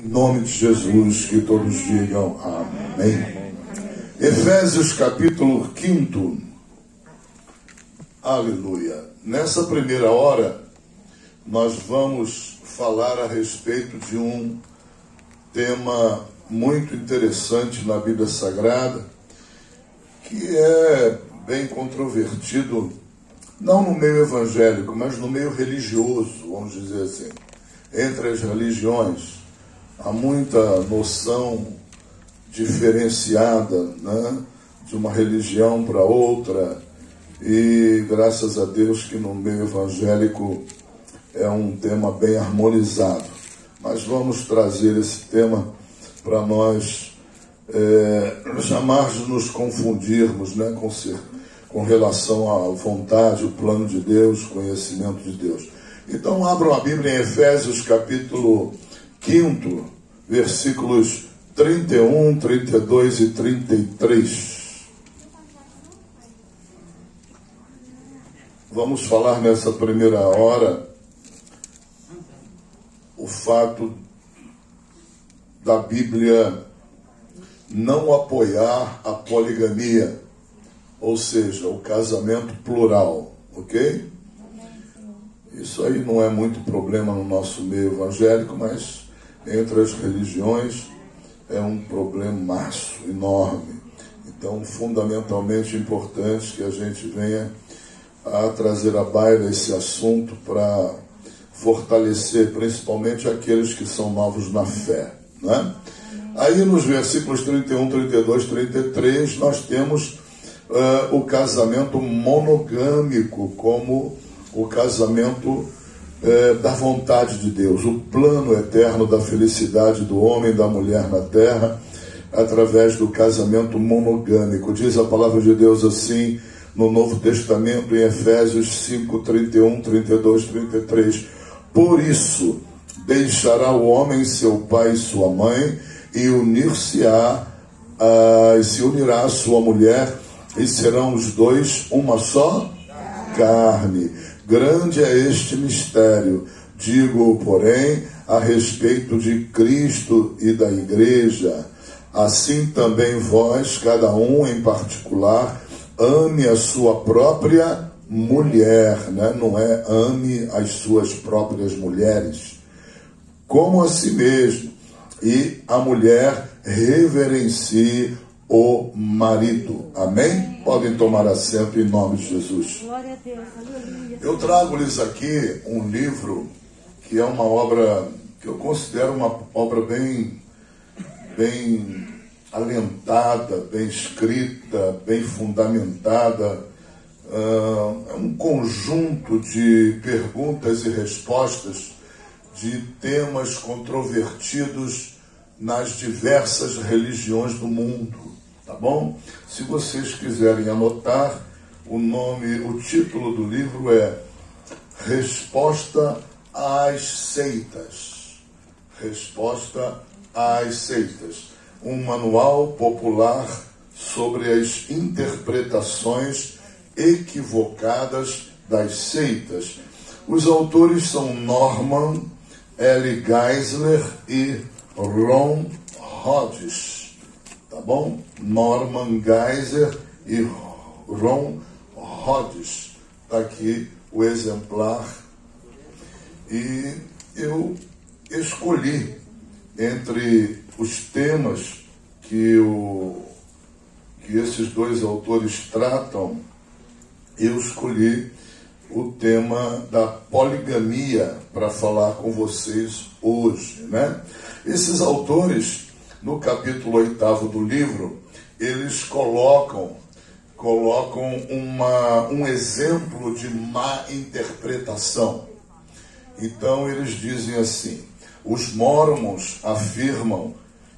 Em nome de Jesus, que todos digam amém. Efésios capítulo 5. Aleluia. Nessa primeira hora, nós vamos falar a respeito de um tema muito interessante na Bíblia Sagrada, que é bem controvertido, não no meio evangélico, mas no meio religioso, vamos dizer assim. Entre as religiões, há muita noção diferenciada, né, de uma religião para outra, e graças a Deus que no meio evangélico é um tema bem harmonizado. Mas vamos trazer esse tema para nós jamais nos confundirmos, né, com relação à vontade, o plano de Deus, conhecimento de Deus. Então abram a Bíblia em Efésios capítulo 5, versículos 31, 32 e 33. Vamos falar nessa primeira hora o fato da Bíblia não apoiar a poligamia, ou seja, o casamento plural, ok? Isso aí não é muito problema no nosso meio evangélico, mas entre as religiões é um problemaço enorme. Então, fundamentalmente importante que a gente venha a trazer à baila esse assunto para fortalecer principalmente aqueles que são novos na fé, né? Aí nos versículos 31, 32, 33, nós temos o casamento monogâmico como o casamento da vontade de Deus, o plano eterno da felicidade do homem e da mulher na terra, através do casamento monogâmico. Diz a palavra de Deus assim, no Novo Testamento, em Efésios 5, 31, 32, 33. Por isso, deixará o homem seu pai e sua mãe, e se unirá a sua mulher, e serão os dois uma só carne. Grande é este mistério, digo, porém, a respeito de Cristo e da igreja. Assim também vós, cada um em particular, ame a sua própria mulher, né? Não é ame as suas próprias mulheres, como a si mesmo, e a mulher reverencie o marido. Amém? Podem tomar assento em nome de Jesus. Glória a Deus, aleluia. Eu trago-lhes aqui um livro que é uma obra que eu considero uma obra bem alentada, bem escrita, bem fundamentada. É um conjunto de perguntas e respostas de temas controvertidos nas diversas religiões do mundo, tá bom? Se vocês quiserem anotar, o título do livro é Resposta às Seitas. Resposta às Seitas. Um manual popular sobre as interpretações equivocadas das seitas. Os autores são Norman L. Geisler e Ron Hodges, tá bom? Norman Geisler e Ron Hodges. Está aqui o exemplar. E eu escolhi entre os temas que esses dois autores tratam, eu escolhi o tema da poligamia para falar com vocês hoje, né? Esses autores, no capítulo 8º do livro, eles colocam um exemplo de má interpretação. Então eles dizem assim: os mormons afirmam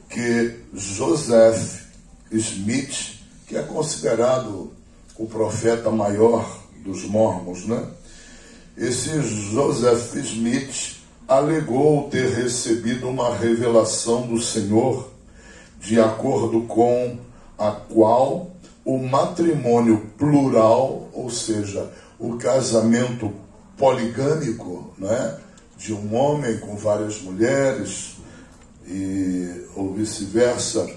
que Joseph Smith, que é considerado o profeta maior dos mormons, né? Esse Joseph Smith alegou ter recebido uma revelação do Senhor, de acordo com a qual o matrimônio plural, ou seja, o casamento poligâmico, né, de um homem com várias mulheres, e vice-versa,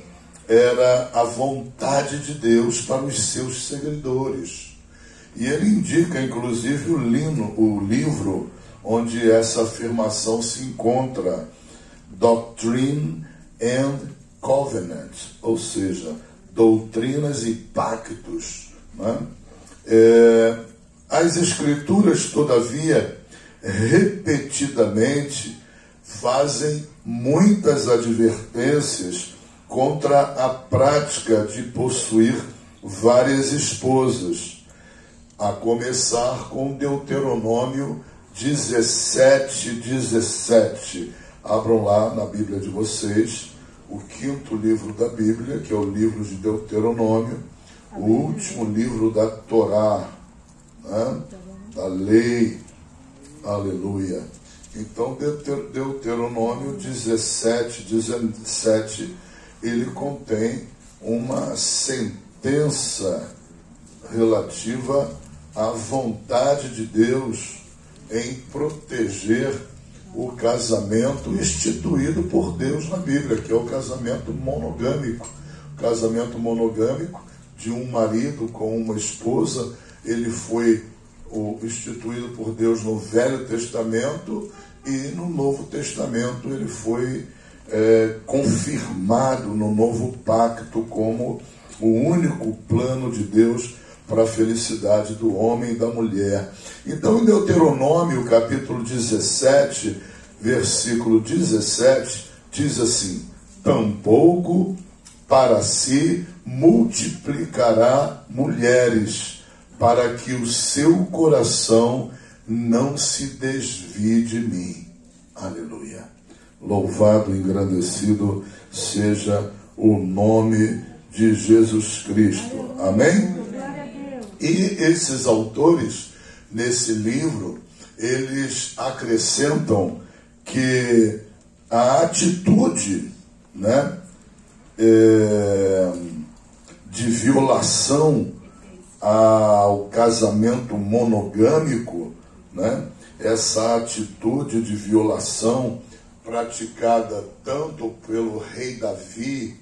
era a vontade de Deus para os seus seguidores. E ele indica, inclusive, o livro onde essa afirmação se encontra, Doctrine and Covenant, ou seja, doutrinas e pactos. Né? As Escrituras, todavia, repetidamente fazem muitas advertências contra a prática de possuir várias esposas, a começar com Deuteronômio 17:17. Abram lá na Bíblia de vocês, o 5º livro da Bíblia, que é o livro de Deuteronômio, o último livro da Torá, né? Da lei. Aleluia. Então, Deuteronômio 17:17, ele contém uma sentença relativa à vontade de Deus em proteger o casamento instituído por Deus na Bíblia, que é o casamento monogâmico. O casamento monogâmico de um marido com uma esposa, ele foi instituído por Deus no Velho Testamento, e no Novo Testamento ele foi confirmado no Novo Pacto como o único plano de Deus para a felicidade do homem e da mulher. Então, em Deuteronômio, capítulo 17, versículo 17, diz assim: tampouco para si multiplicará mulheres, para que o seu coração não se desvie de mim. Aleluia. Louvado e engrandecido seja o nome de Jesus Cristo. Amém? E esses autores, nesse livro, eles acrescentam que a atitude, né, de violação ao casamento monogâmico, né, essa atitude de violação praticada tanto pelo rei Davi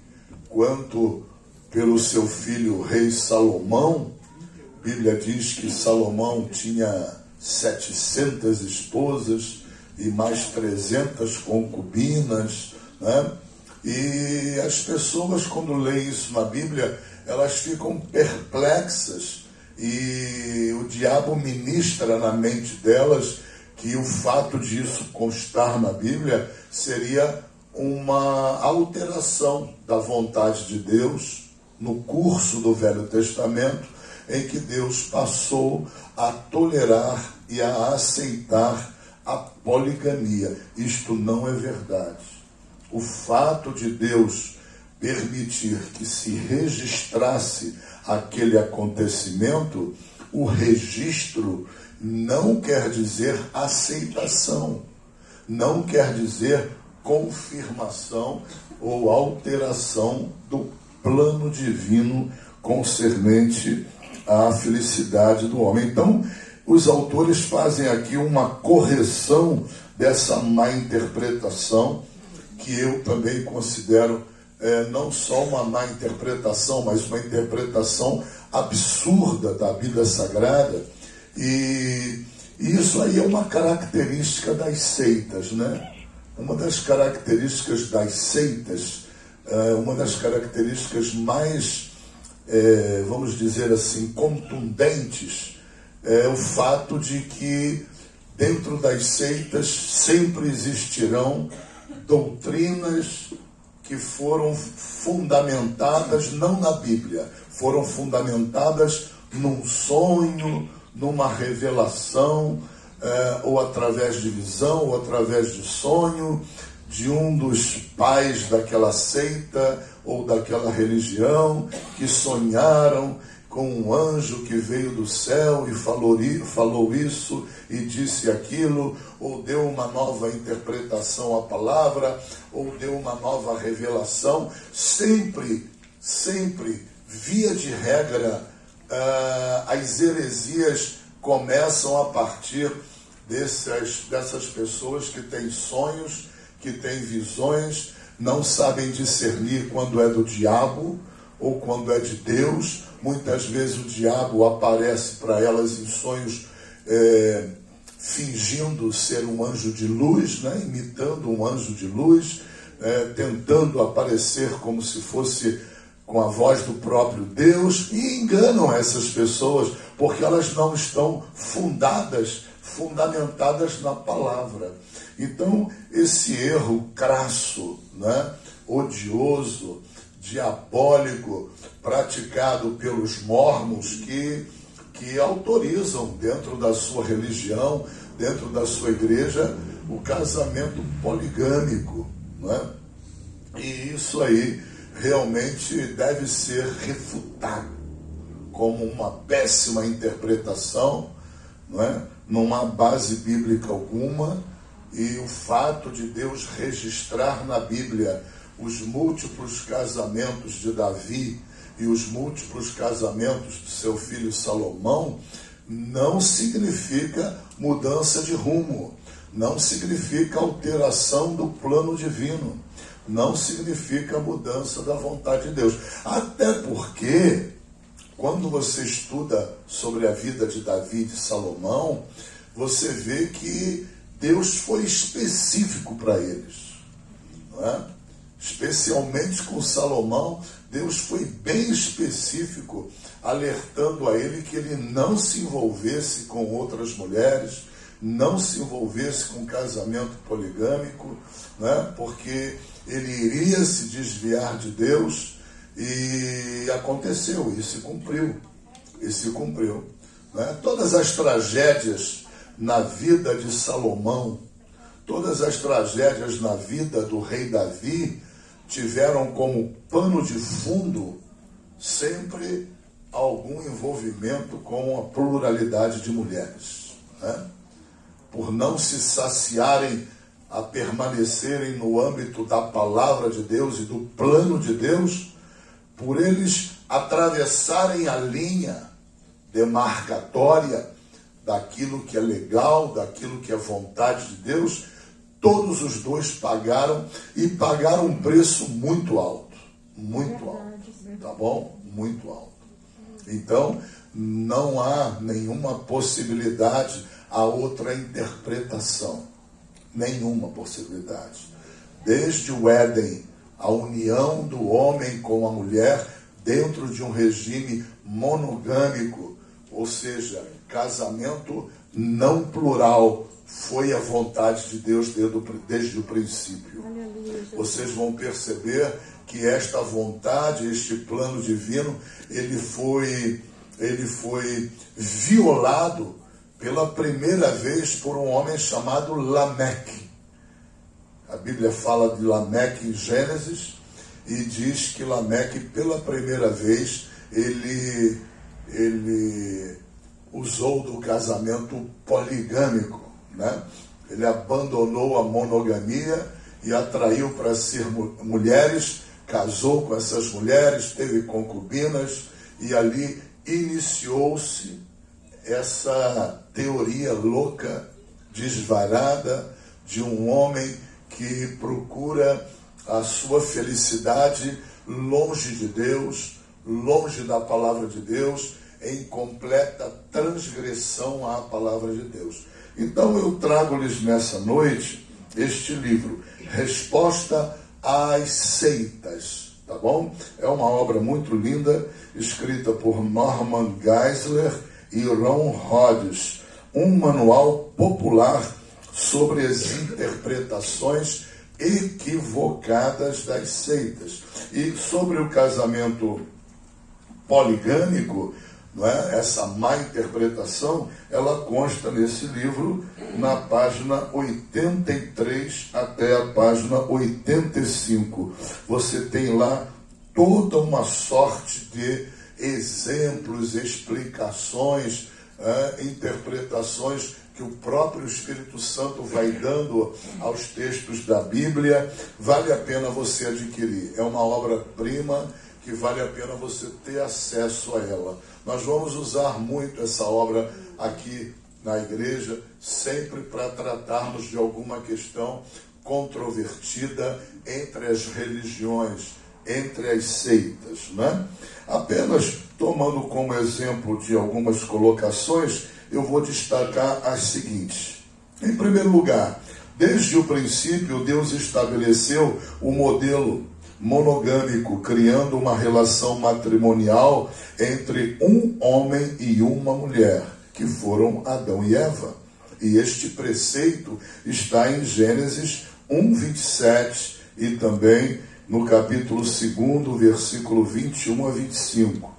quanto pelo seu filho o rei Salomão. A Bíblia diz que Salomão tinha 700 esposas e mais 300 concubinas, né? E as pessoas, quando leem isso na Bíblia, elas ficam perplexas, e o diabo ministra na mente delas que o fato disso constar na Bíblia seria uma alteração da vontade de Deus no curso do Velho Testamento, em que Deus passou a tolerar e a aceitar a poligamia. Isto não é verdade. O fato de Deus permitir que se registrasse aquele acontecimento, o registro não quer dizer aceitação, não quer dizer confirmação ou alteração do plano divino concernente à felicidade do homem. Então, os autores fazem aqui uma correção dessa má interpretação, que eu também considero não só uma má interpretação, mas uma interpretação absurda da Bíblia Sagrada. E isso aí é uma característica das seitas, né? Uma das características das seitas, uma das características mais, vamos dizer assim, contundentes, é o fato de que dentro das seitas sempre existirão doutrinas que foram fundamentadas não na Bíblia, foram fundamentadas num sonho, numa revelação, ou através de visão, ou através de sonho, de um dos pais daquela seita ou daquela religião, que sonharam com um anjo que veio do céu e falou isso e disse aquilo, ou deu uma nova interpretação à palavra, ou deu uma nova revelação. Sempre, via de regra, as heresias começam a partir dessas pessoas que têm sonhos, que têm visões, não sabem discernir quando é do diabo ou quando é de Deus. Muitas vezes o diabo aparece para elas em sonhos fingindo ser um anjo de luz, né? Imitando um anjo de luz, tentando aparecer como se fosse com a voz do próprio Deus, e enganam essas pessoas porque elas não estão fundamentadas na palavra. Então, esse erro crasso, né, odioso, diabólico, praticado pelos mormons que autorizam dentro da sua religião, dentro da sua igreja, o casamento poligâmico, né? E isso aí realmente deve ser refutado como uma péssima interpretação, não é? Não há base bíblica alguma, e o fato de Deus registrar na Bíblia os múltiplos casamentos de Davi e os múltiplos casamentos de seu filho Salomão não significa mudança de rumo, não significa alteração do plano divino, não significa mudança da vontade de Deus. Até porque, quando você estuda sobre a vida de Davi e de Salomão, você vê que Deus foi específico para eles, não é? Especialmente com Salomão, Deus foi bem específico, alertando a ele que ele não se envolvesse com outras mulheres, não se envolvesse com casamento poligâmico, né? Porque ele iria se desviar de Deus, e aconteceu, e se cumpriu, né? Todas as tragédias na vida de Salomão, todas as tragédias na vida do rei Davi, tiveram como pano de fundo sempre algum envolvimento com a pluralidade de mulheres, né? Por não se saciarem a permanecerem no âmbito da palavra de Deus e do plano de Deus, por eles atravessarem a linha demarcatória daquilo que é legal, daquilo que é vontade de Deus, todos os dois pagaram, e pagaram um preço muito alto, tá bom? Muito alto. Então, não há nenhuma possibilidade a outra interpretação, nenhuma possibilidade. Desde o Éden, a união do homem com a mulher dentro de um regime monogâmico, ou seja, casamento não plural, foi a vontade de Deus desde o princípio. Vocês vão perceber que esta vontade, este plano divino, ele foi violado pela primeira vez por um homem chamado Lameque. A Bíblia fala de Lameque em Gênesis e diz que Lameque, pela primeira vez, ele usou do casamento poligâmico, né? Ele abandonou a monogamia e atraiu para si mulheres, casou com essas mulheres, teve concubinas, e ali iniciou-se essa teoria louca, desvarada, de um homem que procura a sua felicidade longe de Deus, longe da palavra de Deus, em completa transgressão à palavra de Deus. Então eu trago-lhes nessa noite este livro, Resposta às Seitas, tá bom? É uma obra muito linda, escrita por Norman Geisler e Ron Rhodes, um manual popular sobre as interpretações equivocadas das seitas. E sobre o casamento poligâmico, não é? Essa má interpretação, ela consta nesse livro na página 83 até a página 85. Você tem lá toda uma sorte de exemplos, explicações, interpretações que o próprio Espírito Santo vai dando aos textos da Bíblia. Vale a pena você adquirir. É uma obra-prima que vale a pena você ter acesso a ela. Nós vamos usar muito essa obra aqui na igreja, sempre para tratarmos de alguma questão controvertida entre as religiões, entre as seitas, né? Apenas tomando como exemplo de algumas colocações, eu vou destacar as seguintes. Em primeiro lugar, desde o princípio, Deus estabeleceu o modelo monogâmico, criando uma relação matrimonial entre um homem e uma mulher, que foram Adão e Eva. E este preceito está em Gênesis 1:27 e também no capítulo 2, versículo 21 a 25.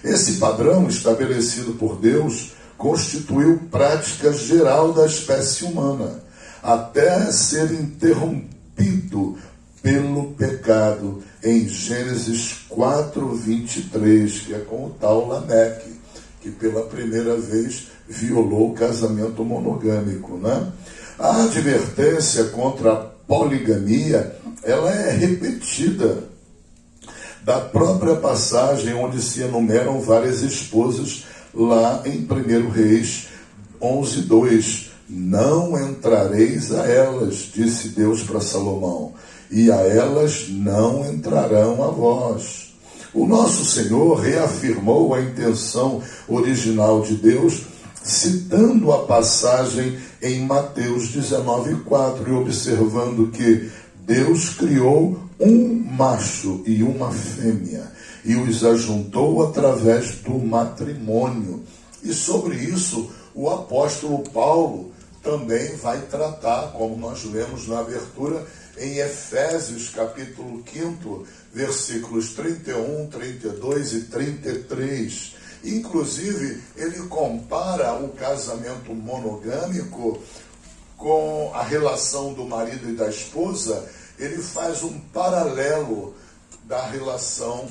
Esse padrão estabelecido por Deus constituiu prática geral da espécie humana, até ser interrompido pelo pecado em Gênesis 4:23, que é com o tal Lameque, que pela primeira vez violou o casamento monogâmico, né? A advertência contra a poligamia, ela é repetida da própria passagem onde se enumeram várias esposas lá em 1 Reis 11:2. Não entrareis a elas, disse Deus para Salomão, e a elas não entrarão a vós. O nosso Senhor reafirmou a intenção original de Deus, citando a passagem em Mateus 19:4 e observando que Deus criou um macho e uma fêmea e os ajuntou através do matrimônio. E sobre isso o apóstolo Paulo também vai tratar, como nós lemos na abertura, em Efésios capítulo 5, versículos 31, 32 e 33. Inclusive, ele compara o casamento monogâmico com a relação do marido e da esposa. Ele faz um paralelo da relação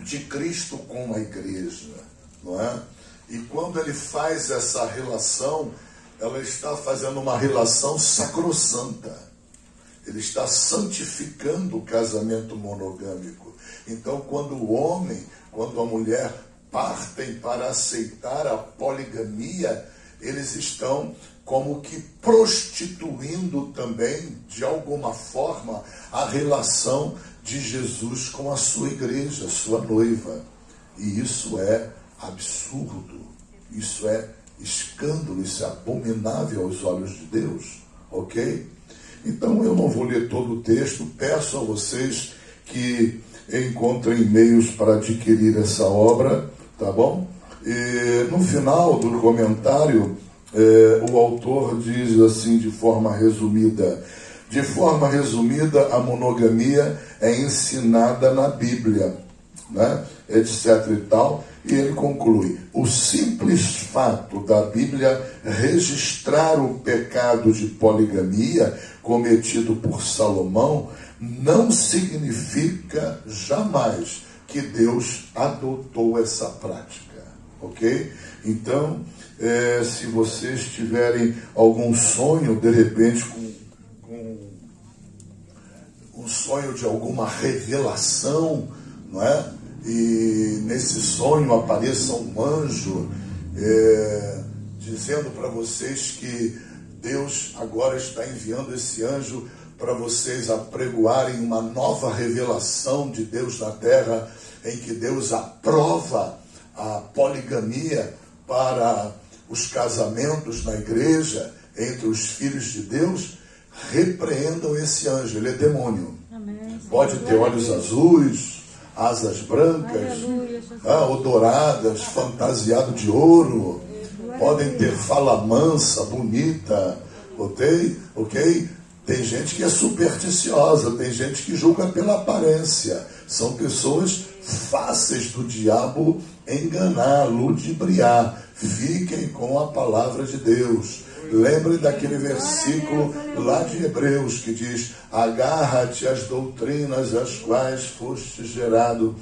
de Cristo com a igreja, não é? E quando ele faz essa relação, ela está fazendo uma relação sacrossanta. Ele está santificando o casamento monogâmico. Então, quando o homem, quando a mulher partem para aceitar a poligamia, eles estão como que prostituindo também, de alguma forma, a relação de Jesus com a sua igreja, a sua noiva. E isso é absurdo, isso é escândalo, isso é abominável aos olhos de Deus, ok? Então eu não vou ler todo o texto, peço a vocês que encontrem meios para adquirir essa obra, tá bom? E no final do comentário, o autor diz assim de forma resumida: de forma resumida, a monogamia é ensinada na Bíblia, né? Etc e tal. E ele conclui: o simples fato da Bíblia registrar o pecado de poligamia cometido por Salomão não significa jamais que Deus adotou essa prática, ok? Então, se vocês tiverem algum sonho, de repente, com um sonho de alguma revelação, não é? E nesse sonho apareça um anjo dizendo para vocês que Deus agora está enviando esse anjo para vocês apregoarem uma nova revelação de Deus na terra, em que Deus aprova a poligamia para os casamentos na igreja, entre os filhos de Deus. Repreendam esse anjo, ele é demônio. Amém. Pode ter olhos azuis, asas brancas, odoradas, fantasiado de ouro, podem ter fala mansa, bonita, ok? Tem gente que é supersticiosa, tem gente que julga pela aparência. São pessoas fáceis do diabo enganar, ludibriar. Fiquem com a palavra de Deus. Lembrem daquele versículo lá de Hebreus que diz: agarra-te às doutrinas às quais foste gerado,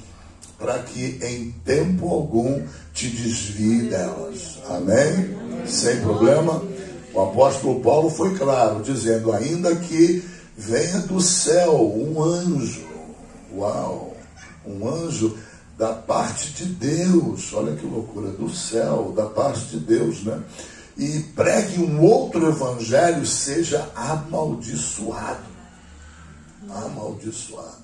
para que em tempo algum te desvie delas. Amém? Sem problema? O apóstolo Paulo foi claro, dizendo: ainda que venha do céu um anjo, um anjo da parte de Deus, olha que loucura, do céu, da parte de Deus, né? e pregue um outro evangelho, seja amaldiçoado. Amaldiçoado.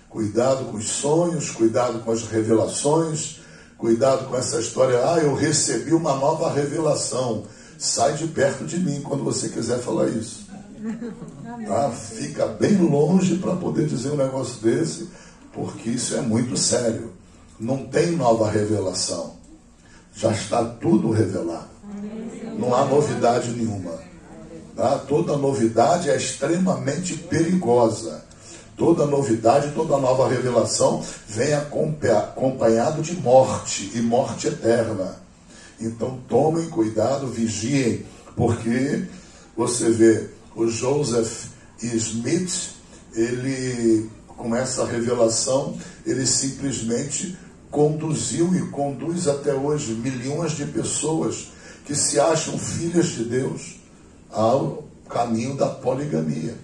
Cuidado com os sonhos, cuidado com as revelações, cuidado com essa história, eu recebi uma nova revelação. Sai de perto de mim quando você quiser falar isso. Tá? Fica bem longe para poder dizer um negócio desse, porque isso é muito sério. Não tem nova revelação. Já está tudo revelado. Não há novidade nenhuma. Tá? Toda novidade é extremamente perigosa. Toda novidade, toda nova revelação vem acompanhado de morte, e morte eterna. Então tomem cuidado, vigiem, porque você vê o Joseph Smith, ele, com essa revelação, ele simplesmente conduziu e conduz até hoje milhões de pessoas que se acham filhas de Deus ao caminho da poligamia.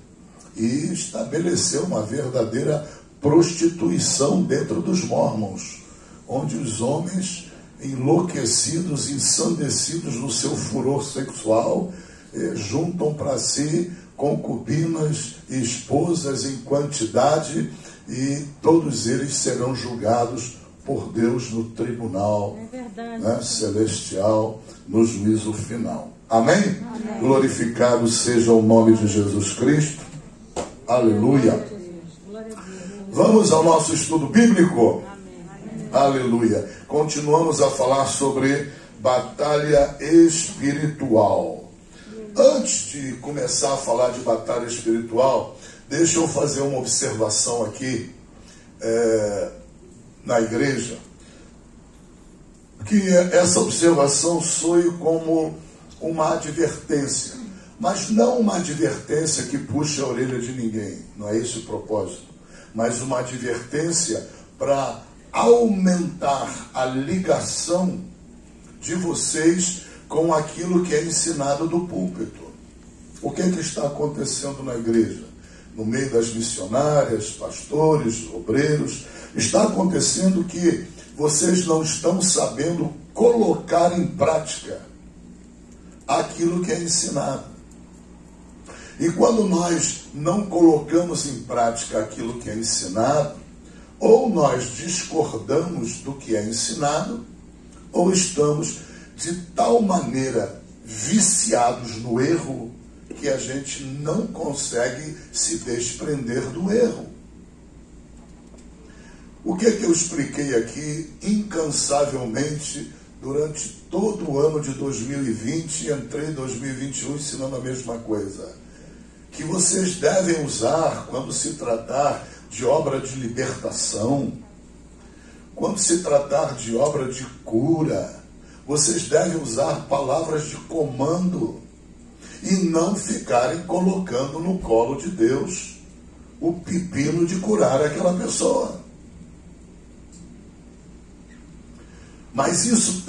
E estabeleceu uma verdadeira prostituição dentro dos mormons, onde os homens enlouquecidos, ensandecidos no seu furor sexual, juntam para si concubinas e esposas em quantidade, e todos eles serão julgados por Deus no tribunal celestial, no juízo final. Amém? Amém? Glorificado seja o nome de Jesus Cristo. Aleluia. Vamos ao nosso estudo bíblico? Amém. Aleluia. Continuamos a falar sobre batalha espiritual. Antes de começar a falar de batalha espiritual, deixa eu fazer uma observação aqui na igreja, que essa observação soe como uma advertência. Mas não uma advertência que puxa a orelha de ninguém, não é esse o propósito, mas uma advertência para aumentar a ligação de vocês com aquilo que é ensinado do púlpito. O que é que está acontecendo na igreja? No meio das missionárias, pastores, obreiros, está acontecendo que vocês não estão sabendo colocar em prática aquilo que é ensinado. E quando nós não colocamos em prática aquilo que é ensinado, ou nós discordamos do que é ensinado, ou estamos de tal maneira viciados no erro que a gente não consegue se desprender do erro. O que é que eu expliquei aqui incansavelmente durante todo o ano de 2020 e entrei em 2021 ensinando a mesma coisa? Que vocês devem usar quando se tratar de obra de libertação, quando se tratar de obra de cura, vocês devem usar palavras de comando e não ficarem colocando no colo de Deus o pepino de curar aquela pessoa. Mas isso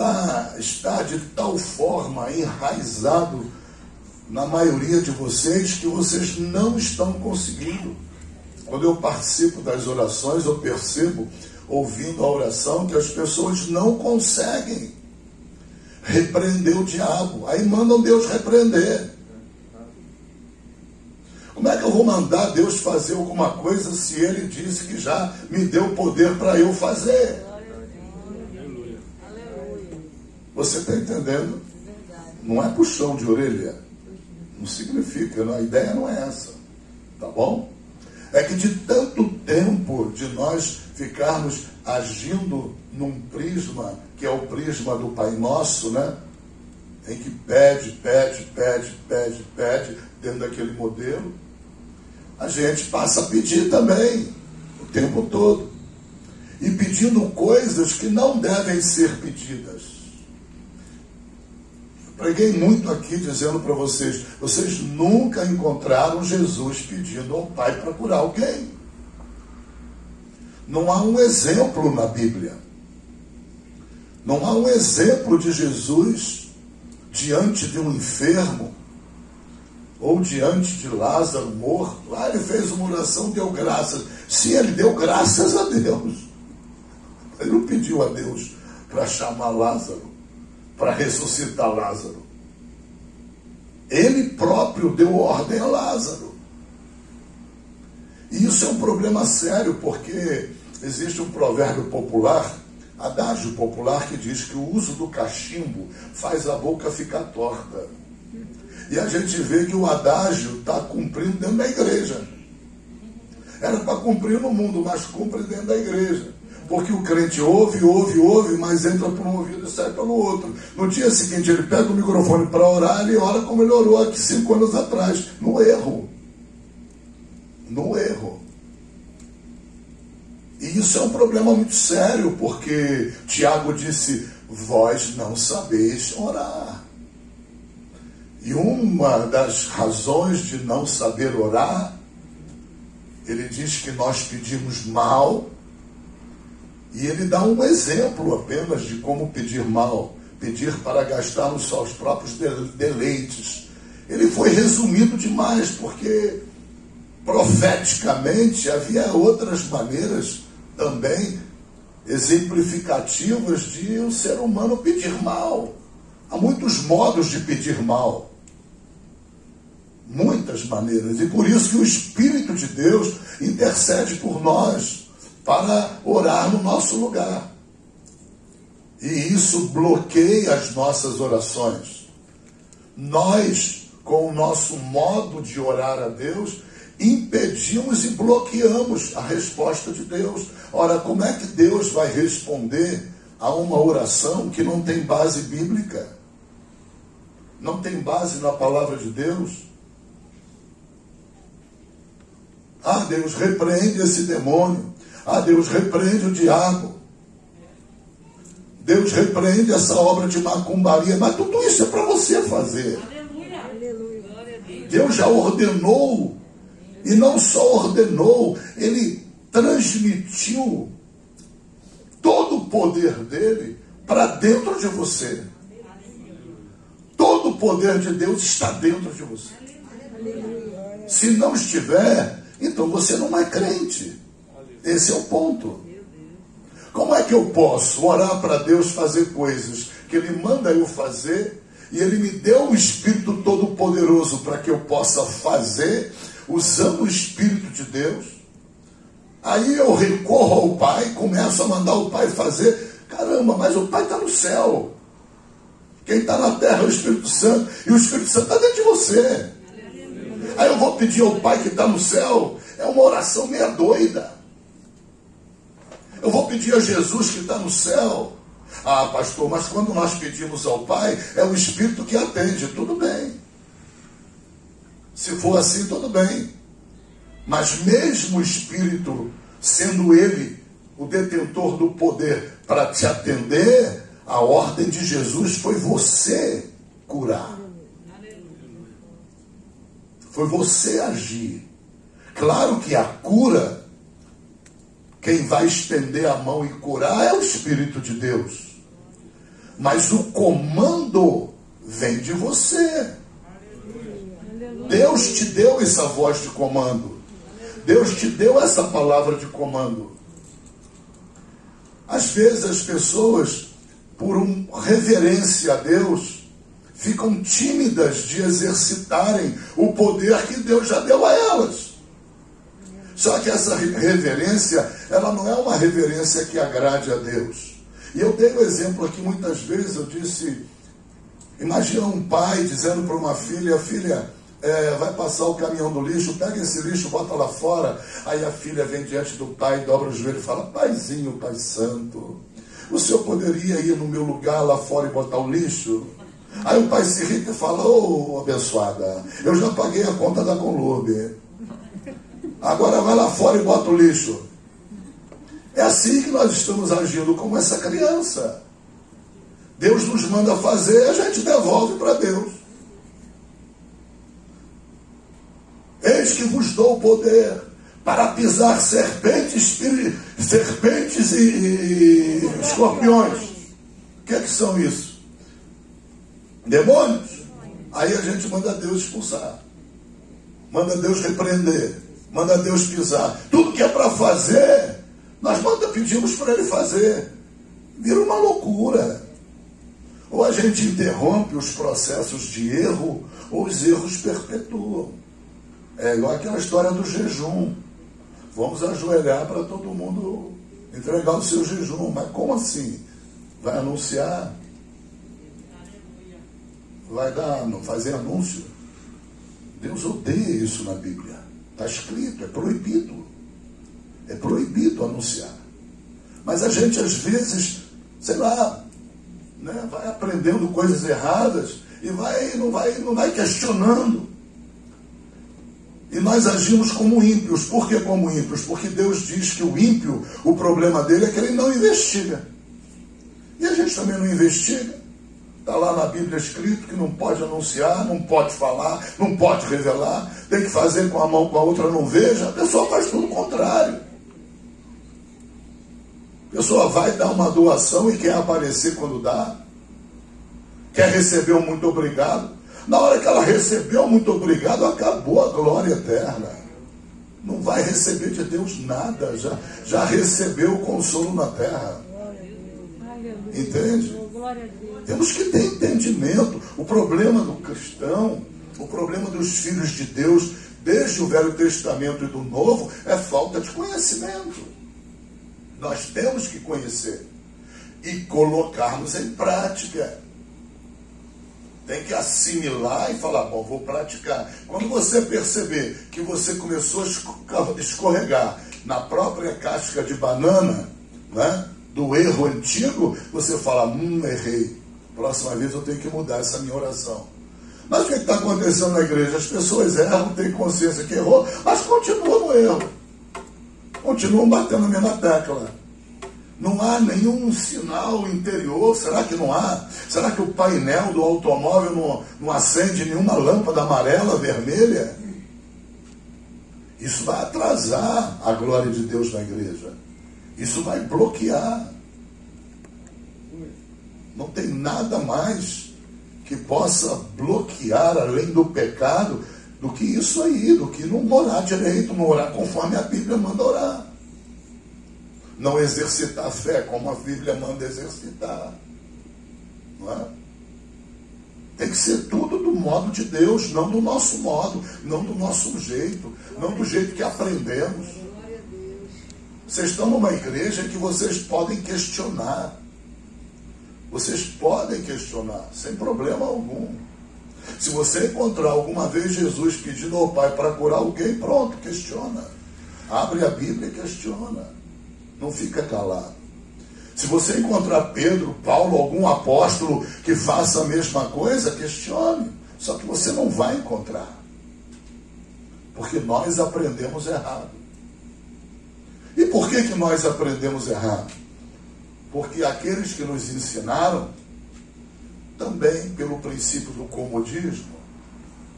está de tal forma enraizado na maioria de vocês, que vocês não estão conseguindo. Quando eu participo das orações, eu percebo, ouvindo a oração, que as pessoas não conseguem repreender o diabo. Aí mandam Deus repreender. Como é que eu vou mandar Deus fazer alguma coisa se Ele disse que já me deu poder para eu fazer? Você está entendendo? Não é puxão de orelha. Não significa, a ideia não é essa, tá bom? É que de tanto tempo de nós ficarmos agindo num prisma, que é o prisma do Pai Nosso, né? Em que pede, dentro daquele modelo, a gente passa a pedir também, o tempo todo. E pedindo coisas que não devem ser pedidas. Preguei muito aqui dizendo para vocês, vocês nunca encontraram Jesus pedindo ao Pai para curar alguém. Não há um exemplo na Bíblia. Não há um exemplo de Jesus diante de um enfermo ou diante de Lázaro morto. Lá ele fez uma oração, deu graças. Sim, ele deu graças a Deus. Ele não pediu a Deus para chamar Lázaro, para ressuscitar Lázaro. Ele próprio deu ordem a Lázaro. E isso é um problema sério, porque existe um provérbio popular, adágio popular, que diz que o uso do cachimbo faz a boca ficar torta. E a gente vê que o adágio está cumprindo dentro da igreja. Era para cumprir no mundo, mas cumpre dentro da igreja. Porque o crente ouve, mas entra por um ouvido e sai pelo outro. No dia seguinte ele pega o microfone para orar, ele ora como ele orou aqui 5 anos atrás, no erro. No erro. E isso é um problema muito sério, porque Tiago disse, vós não sabeis orar. E uma das razões de não saber orar, ele diz que nós pedimos mal, e ele dá um exemplo apenas de como pedir mal, pedir para gastar nos seus próprios deleites. Ele foi resumido demais, porque profeticamente havia outras maneiras também exemplificativas de o ser humano pedir mal. Há muitos modos de pedir mal. Muitas maneiras. E por isso que o Espírito de Deus intercede por nós para orar no nosso lugar. E isso bloqueia as nossas orações. Nós, com o nosso modo de orar a Deus, impedimos e bloqueamos a resposta de Deus. Ora, como é que Deus vai responder a uma oração que não tem base bíblica? Não tem base na palavra de Deus? Ah, Deus, repreende esse demônio. Ah, Deus, repreende o diabo. Deus, repreende essa obra de macumbaria. Mas tudo isso é para você fazer. Aleluia. Deus já ordenou. E não só ordenou, Ele transmitiu todo o poder dele para dentro de você. Todo o poder de Deus está dentro de você. Se não estiver, então você não é crente. Esse é o ponto. Como é que eu posso orar para Deus fazer coisas que Ele manda eu fazer, e Ele me deu o Espírito Todo-Poderoso para que eu possa fazer, usando o Espírito de Deus? Aí eu recorro ao Pai, começo a mandar o Pai fazer. Caramba, mas o Pai está no céu. Quem está na terra é o Espírito Santo, e o Espírito Santo está dentro de você. Aí eu vou pedir ao Pai que está no céu. É uma oração meia doida. Eu vou pedir a Jesus que está no céu. Ah, pastor, mas quando nós pedimos ao Pai, é o Espírito que atende. Tudo bem. Se for assim, tudo bem. Mas mesmo o Espírito, sendo Ele o detentor do poder para te atender, a ordem de Jesus foi você curar. Foi você agir. Claro que a cura, quem vai estender a mão e curar é o Espírito de Deus. Mas o comando vem de você. Deus te deu essa voz de comando. Deus te deu essa palavra de comando. Às vezes as pessoas, por reverência a Deus, ficam tímidas de exercitarem o poder que Deus já deu a elas. Só que essa reverência, ela não é uma reverência que agrade a Deus. E eu dei o exemplo aqui muitas vezes, eu disse, imagina um pai dizendo para uma filha, filha, vai passar o caminhão do lixo, pega esse lixo, bota lá fora. Aí a filha vem diante do pai, dobra o joelho e fala, paizinho, pai santo, o senhor poderia ir no meu lugar lá fora e botar o lixo? Aí o pai se irrita e fala, ô abençoada, eu já paguei a conta da Conlube, agora vai lá fora e bota o lixo. É assim que nós estamos agindo como essa criança. Deus nos manda fazer, a gente devolve para Deus. Eis que vos dou o poder para pisar serpentes e escorpiões. O que é que são isso? Demônios? Aí a gente manda Deus expulsar. Manda Deus repreender. Manda Deus pisar. Tudo que é para fazer, nós pedimos para Ele fazer. Vira uma loucura. Ou a gente interrompe os processos de erro, ou os erros perpetuam. É igual aquela história do jejum. Vamos ajoelhar para todo mundo entregar o seu jejum. Mas como assim? Vai anunciar? Vai fazer anúncio? Deus odeia isso na Bíblia. Está escrito, é proibido. É proibido anunciar. Mas a gente às vezes, sei lá, né, vai aprendendo coisas erradas e não vai questionando. E nós agimos como ímpios. Por que como ímpios? Porque Deus diz que o ímpio, o problema dele é que ele não investiga. E a gente também não investiga. Está lá na Bíblia escrito que não pode anunciar, não pode falar, não pode revelar, tem que fazer com a mão, com a outra não veja. A pessoa faz tudo o contrário. A pessoa vai dar uma doação e quer aparecer quando dá. Quer receber um muito obrigado. Na hora que ela recebeu muito obrigado, acabou a glória eterna. Não vai receber de Deus nada. Já recebeu o consolo na terra. Entende? Temos que ter entendimento. O problema do cristão, o problema dos filhos de Deus, desde o Velho Testamento e do Novo, é falta de conhecimento. Nós temos que conhecer e colocarmos em prática. Tem que assimilar e falar, bom, vou praticar. Quando você perceber que você começou a escorregar na própria casca de banana, né, do erro antigo, você fala, errei. Próxima vez eu tenho que mudar essa minha oração. Mas o que está acontecendo na igreja? As pessoas erram, têm consciência que errou, mas continuam no erro. Continuam batendo na mesma tecla. Não há nenhum sinal interior. Será que não há? Será que o painel do automóvel não acende nenhuma lâmpada amarela, vermelha? Isso vai atrasar a glória de Deus na igreja. Isso vai bloquear. Não tem nada mais que possa bloquear, além do pecado, do que isso aí, do que não orar direito, não orar conforme a Bíblia manda orar. Não exercitar a fé como a Bíblia manda exercitar. Não é? Tem que ser tudo do modo de Deus, não do nosso modo, não do nosso jeito, não do jeito que aprendemos. Vocês estão numa igreja que vocês podem questionar. Vocês podem questionar, sem problema algum. Se você encontrar alguma vez Jesus pedindo ao Pai para curar alguém, pronto, questiona. Abre a Bíblia e questiona. Não fica calado. Se você encontrar Pedro, Paulo, algum apóstolo que faça a mesma coisa, questione. Só que você não vai encontrar. Porque nós aprendemos errado. E por que nós aprendemos errado? Porque aqueles que nos ensinaram, também pelo princípio do comodismo,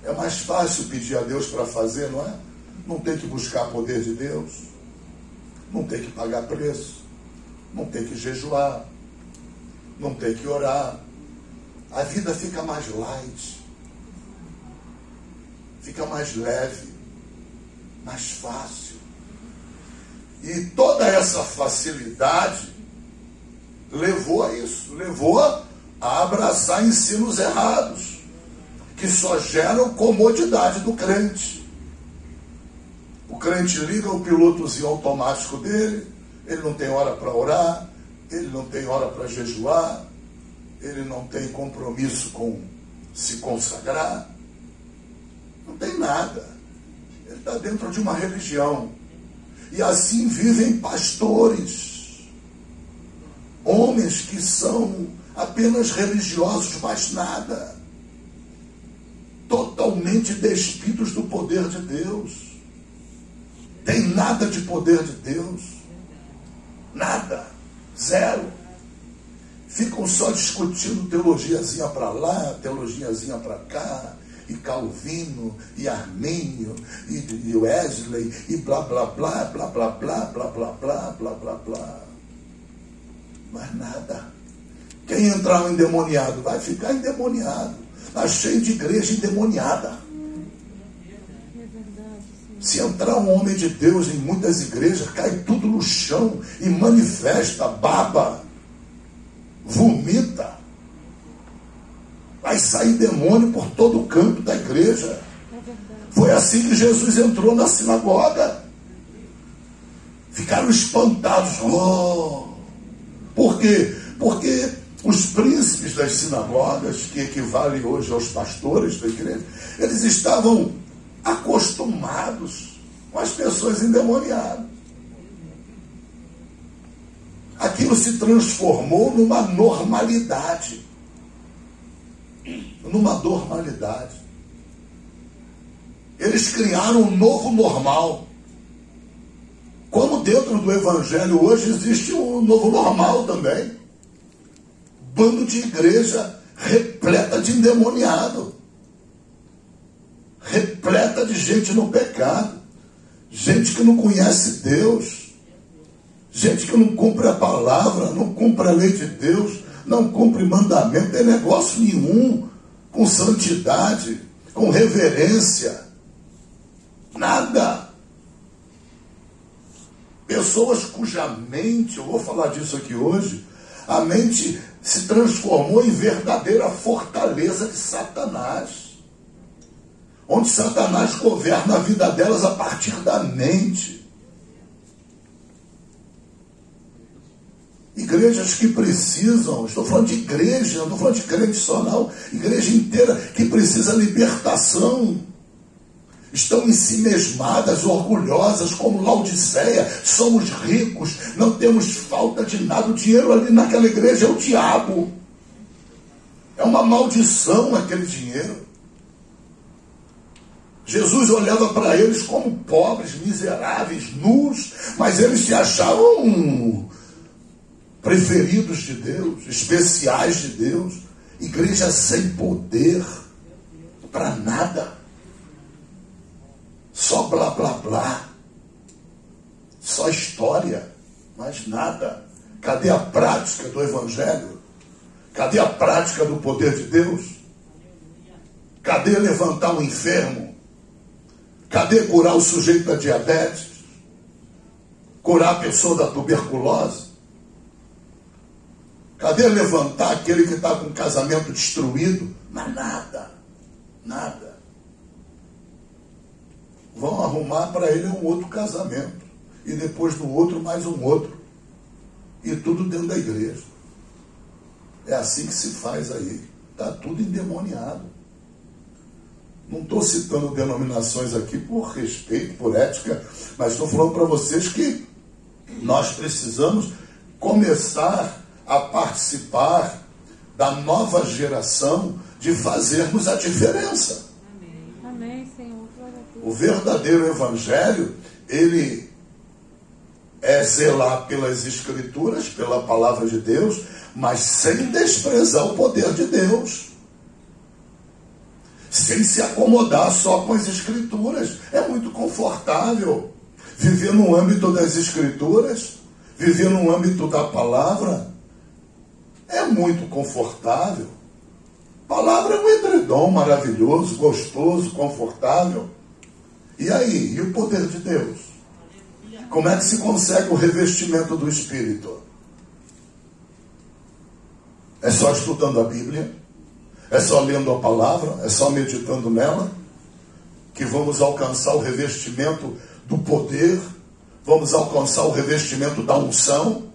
é mais fácil pedir a Deus para fazer, não é? Não tem que buscar poder de Deus, não tem que pagar preço, não tem que jejuar, não tem que orar. A vida fica mais light, fica mais leve, mais fácil. E toda essa facilidade levou a isso, levou a abraçar ensinos errados, que só geram comodidade do crente. O crente liga o pilotozinho automático dele, ele não tem hora para orar, ele não tem hora para jejuar, ele não tem compromisso com se consagrar, não tem nada. Ele está dentro de uma religião. E assim vivem pastores, homens que são apenas religiosos, mais nada, totalmente despidos do poder de Deus. Tem nada de poder de Deus, nada, zero. Ficam só discutindo teologiazinha para lá, teologiazinha para cá, e Calvino, e Armênio, e Wesley, e blá blá blá, blá blá blá, blá blá blá, blá blá blá. Mas nada. Quem entrar um endemoniado vai ficar endemoniado. Está cheio de igreja endemoniada. Se entrar um homem de Deus em muitas igrejas, cai tudo no chão e manifesta, baba, vomita. Vai sair demônio por todo o campo da igreja. Foi assim que Jesus entrou na sinagoga. Ficaram espantados. Oh! Por quê? Porque os príncipes das sinagogas, que equivalem hoje aos pastores da igreja, eles estavam acostumados com as pessoas endemoniadas. Aquilo se transformou numa normalidade. Numa normalidade. Eles criaram um novo normal. Como dentro do evangelho hoje existe um novo normal também. Bando de igreja repleta de endemoniado. Repleta de gente no pecado. Gente que não conhece Deus. Gente que não cumpre a palavra, não cumpre a lei de Deus, não cumpre mandamento, não tem negócio nenhum com santidade, com reverência. Nada. Pessoas cuja mente, eu vou falar disso aqui hoje, a mente se transformou em verdadeira fortaleza de Satanás. Onde Satanás governa a vida delas a partir da mente. Igrejas que precisam, estou falando de igreja, não estou falando de crente só não, igreja inteira que precisa libertação. Estão em si mesmadas, orgulhosas, como Laodiceia, somos ricos, não temos falta de nada, o dinheiro ali naquela igreja é o diabo. É uma maldição aquele dinheiro. Jesus olhava para eles como pobres, miseráveis, nus, mas eles se achavam preferidos de Deus, especiais de Deus. Igreja sem poder para nada, só blá blá blá, só história, mas nada. Cadê a prática do evangelho? Cadê a prática do poder de Deus? Cadê levantar o enfermo? Cadê curar o sujeito da diabetes? Curar a pessoa da tuberculose? Cadê levantar aquele que está com o casamento destruído? Mas nada, nada. Vão arrumar para ele um outro casamento. E depois do outro, mais um outro. E tudo dentro da igreja. É assim que se faz aí. Está tudo endemoniado. Não estou citando denominações aqui por respeito, por ética, mas estou falando para vocês que nós precisamos começar a participar da nova geração de fazermos a diferença. Amém, Senhor. O verdadeiro evangelho, ele é zelar pelas escrituras, pela palavra de Deus, mas sem desprezar o poder de Deus. Sem se acomodar só com as escrituras. É muito confortável viver no âmbito das escrituras, viver no âmbito da palavra. É muito confortável. Palavra é um edredom maravilhoso, gostoso, confortável. E aí? E o poder de Deus? Como é que se consegue o revestimento do Espírito? É só estudando a Bíblia? É só lendo a palavra? É só meditando nela? Que vamos alcançar o revestimento do poder? Vamos alcançar o revestimento da unção?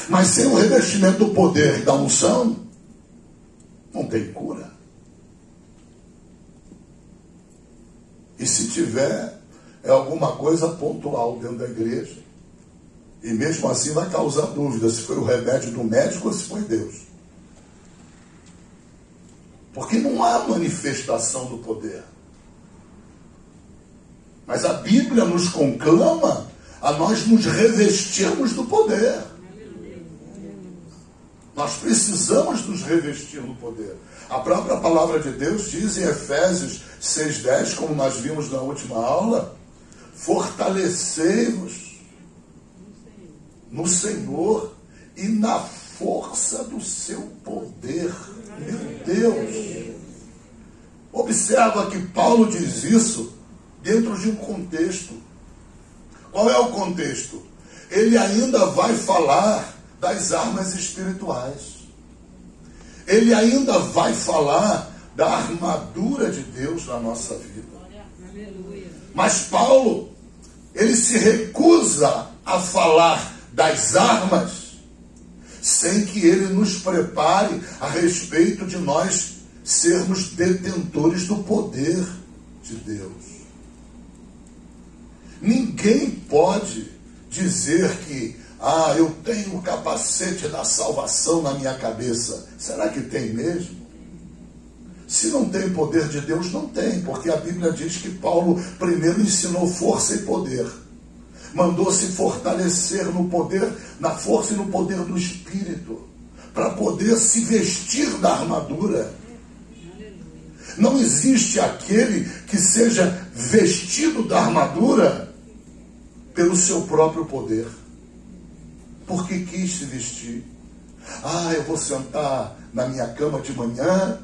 Mas sem o revestimento do poder e da unção, não tem cura. E se tiver, é alguma coisa pontual dentro da igreja. E mesmo assim vai causar dúvida se foi o remédio do médico ou se foi Deus. Porque não há manifestação do poder. Mas a Bíblia nos conclama a nós nos revestirmos do poder. Nós precisamos nos revestir do poder. A própria palavra de Deus diz em Efésios 6:10, como nós vimos na última aula, fortalecei-vos no Senhor e na força do seu poder. Meu Deus! Observa que Paulo diz isso dentro de um contexto. Qual é o contexto? Ele ainda vai falar das armas espirituais. ele ainda vai falar da armadura de Deus na nossa vida. Mas Paulo, ele se recusa a falar das armas sem que ele nos prepare a respeito de nós sermos detentores do poder de Deus. Ninguém pode dizer que eu tenho o capacete da salvação na minha cabeça. Será que tem mesmo? Se não tem poder de Deus, não tem, porque a Bíblia diz que Paulo primeiro ensinou força e poder. Mandou se fortalecer no poder, na força e no poder do Espírito, para poder se vestir da armadura. Não existe aquele que seja vestido da armadura pelo seu próprio poder. Porque quis se vestir. Eu vou sentar na minha cama de manhã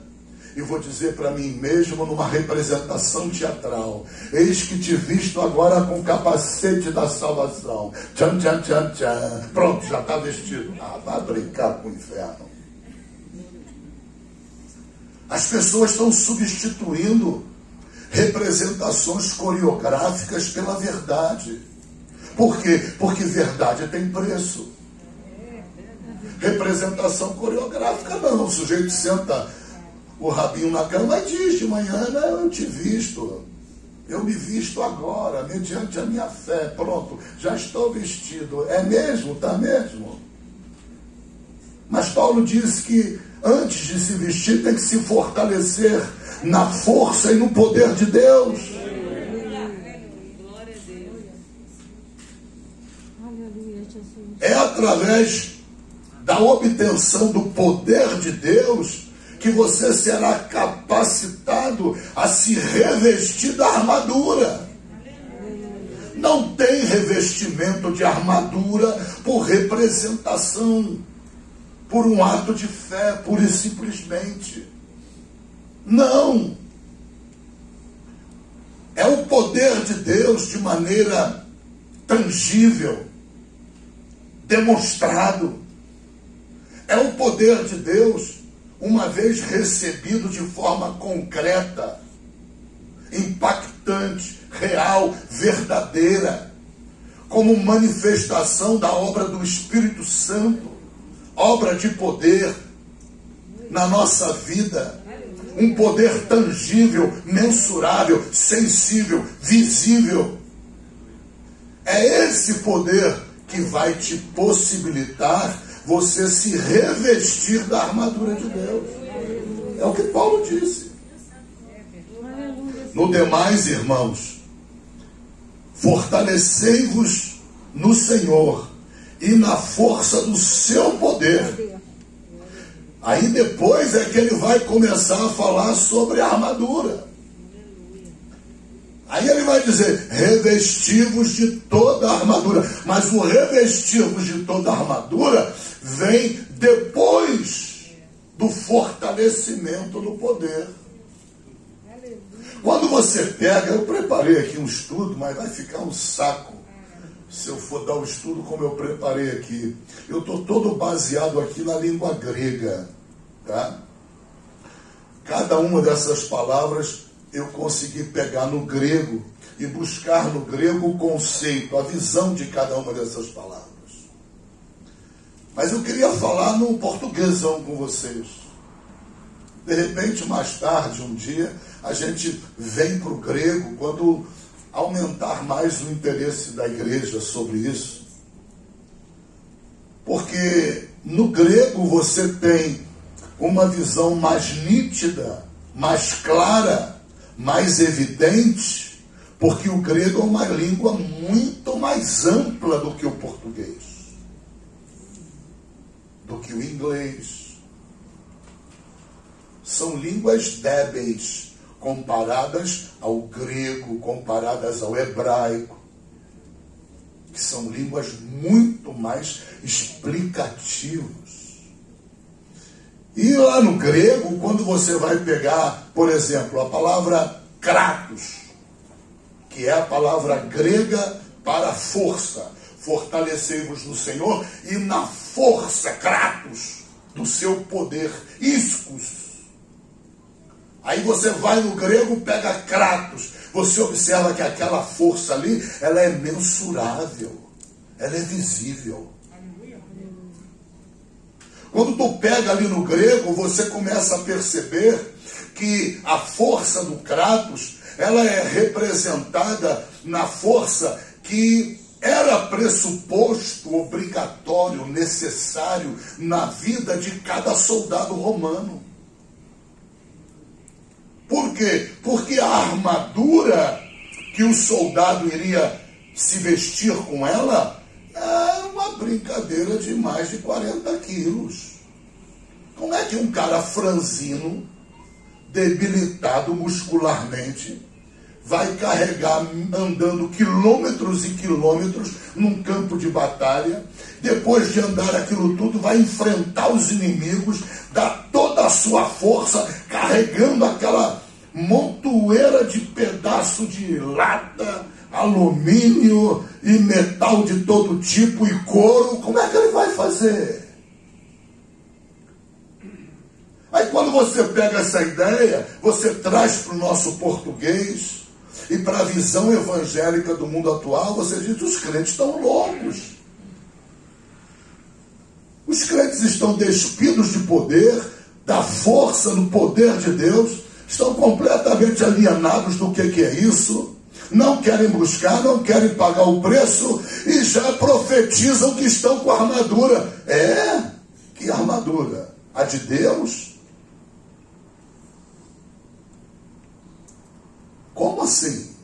e vou dizer para mim mesmo numa representação teatral: eis que te visto agora com o capacete da salvação. Tchan, tchan, tchan, tchan. Pronto, já está vestido. Vai brincar com o inferno. As pessoas estão substituindo representações coreográficas pela verdade. Por quê? Porque verdade tem preço. Representação coreográfica não. O sujeito senta o rabinho na cama e diz de manhã: eu te visto. Eu me visto agora, mediante a minha fé. Pronto, já estou vestido. É mesmo? Está mesmo? Mas Paulo diz que antes de se vestir tem que se fortalecer na força e no poder de Deus. É através da obtenção do poder de Deus que você será capacitado a se revestir da armadura. Não tem revestimento de armadura por representação, por um ato de fé, pura e simplesmente. Não. É o poder de Deus de maneira tangível, demonstrado. É o poder de Deus, uma vez recebido de forma concreta, impactante, real, verdadeira, como manifestação da obra do Espírito Santo, obra de poder na nossa vida, um poder tangível, mensurável, sensível, visível. É esse poder que vai te possibilitar você se revestir da armadura de Deus. É o que Paulo disse. No demais, irmãos, fortalecei-vos no Senhor e na força do seu poder. Aí depois é que ele vai começar a falar sobre a armadura. Aí ele vai dizer: revesti-vos de toda a armadura. Mas o revesti-vos de toda a armadura vem depois do fortalecimento do poder. Quando você pega, eu preparei aqui um estudo, mas vai ficar um saco se eu for dar o estudo como eu preparei aqui. Eu estou todo baseado aqui na língua grega, tá? Cada uma dessas palavras eu consegui pegar no grego e buscar no grego o conceito, a visão de cada uma dessas palavras. Mas eu queria falar no portuguesão com vocês. De repente, mais tarde, um dia, a gente vem para o grego quando aumentar mais o interesse da igreja sobre isso. Porque no grego você tem uma visão mais nítida, mais clara, mais evidente, porque o grego é uma língua muito mais ampla do que o português, do que o inglês. São línguas débeis comparadas ao grego, comparadas ao hebraico, que são línguas muito mais explicativas. E lá no grego, quando você vai pegar, por exemplo, a palavra kratos, que é a palavra grega para força, fortalecei-vos no Senhor e na força, kratos, do seu poder. Ischus. Aí você vai no grego, pega Kratos. Você observa que aquela força ali, ela é mensurável. Ela é visível. Quando tu pega ali no grego, você começa a perceber que a força do Kratos, ela é representada na força que era pressuposto, obrigatório, necessário na vida de cada soldado romano. Por quê? Porque a armadura que o soldado iria se vestir com ela é uma brincadeira de mais de 40 quilos. Como é que um cara franzino, debilitado muscularmente, vai carregar andando quilômetros e quilômetros num campo de batalha, depois de andar aquilo tudo, vai enfrentar os inimigos, dar toda a sua força, carregando aquela montoeira de pedaço de lata, alumínio e metal de todo tipo e couro? Como é que ele vai fazer? Aí quando você pega essa ideia, você traz para o nosso português e para a visão evangélica do mundo atual, você diz: os crentes estão loucos. Os crentes estão despidos de poder, da força, do poder de Deus, estão completamente alienados do que é isso, não querem buscar, não querem pagar o preço e já profetizam que estão com a armadura. Que armadura? A de Deus? Como assim?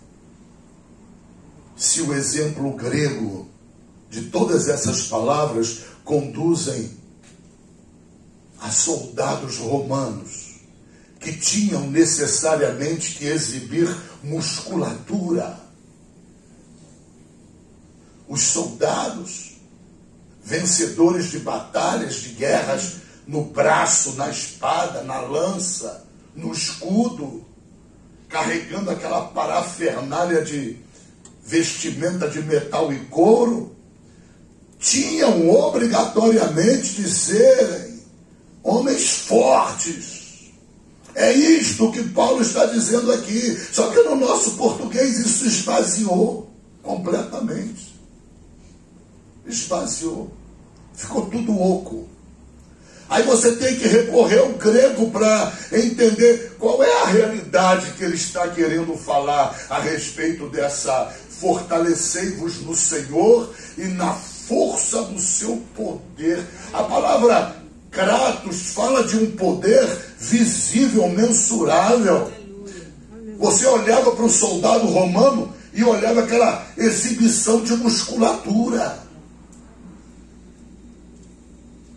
Se o exemplo grego de todas essas palavras conduzem a soldados romanos que tinham necessariamente que exibir musculatura. Os soldados, vencedores de batalhas, de guerras, no braço, na espada, na lança, no escudo, carregando aquela parafernália de vestimenta de metal e couro, tinham obrigatoriamente de serem homens fortes. É isto que Paulo está dizendo aqui. Só que no nosso português isso esvaziou completamente. Esvaziou. Ficou tudo oco. Aí você tem que recorrer ao grego para entender qual é a realidade que ele está querendo falar a respeito dessa fortalecei-vos no Senhor e na força do seu poder. A palavra Kratos fala de um poder visível, mensurável. Você olhava para o soldado romano e olhava aquela exibição de musculatura.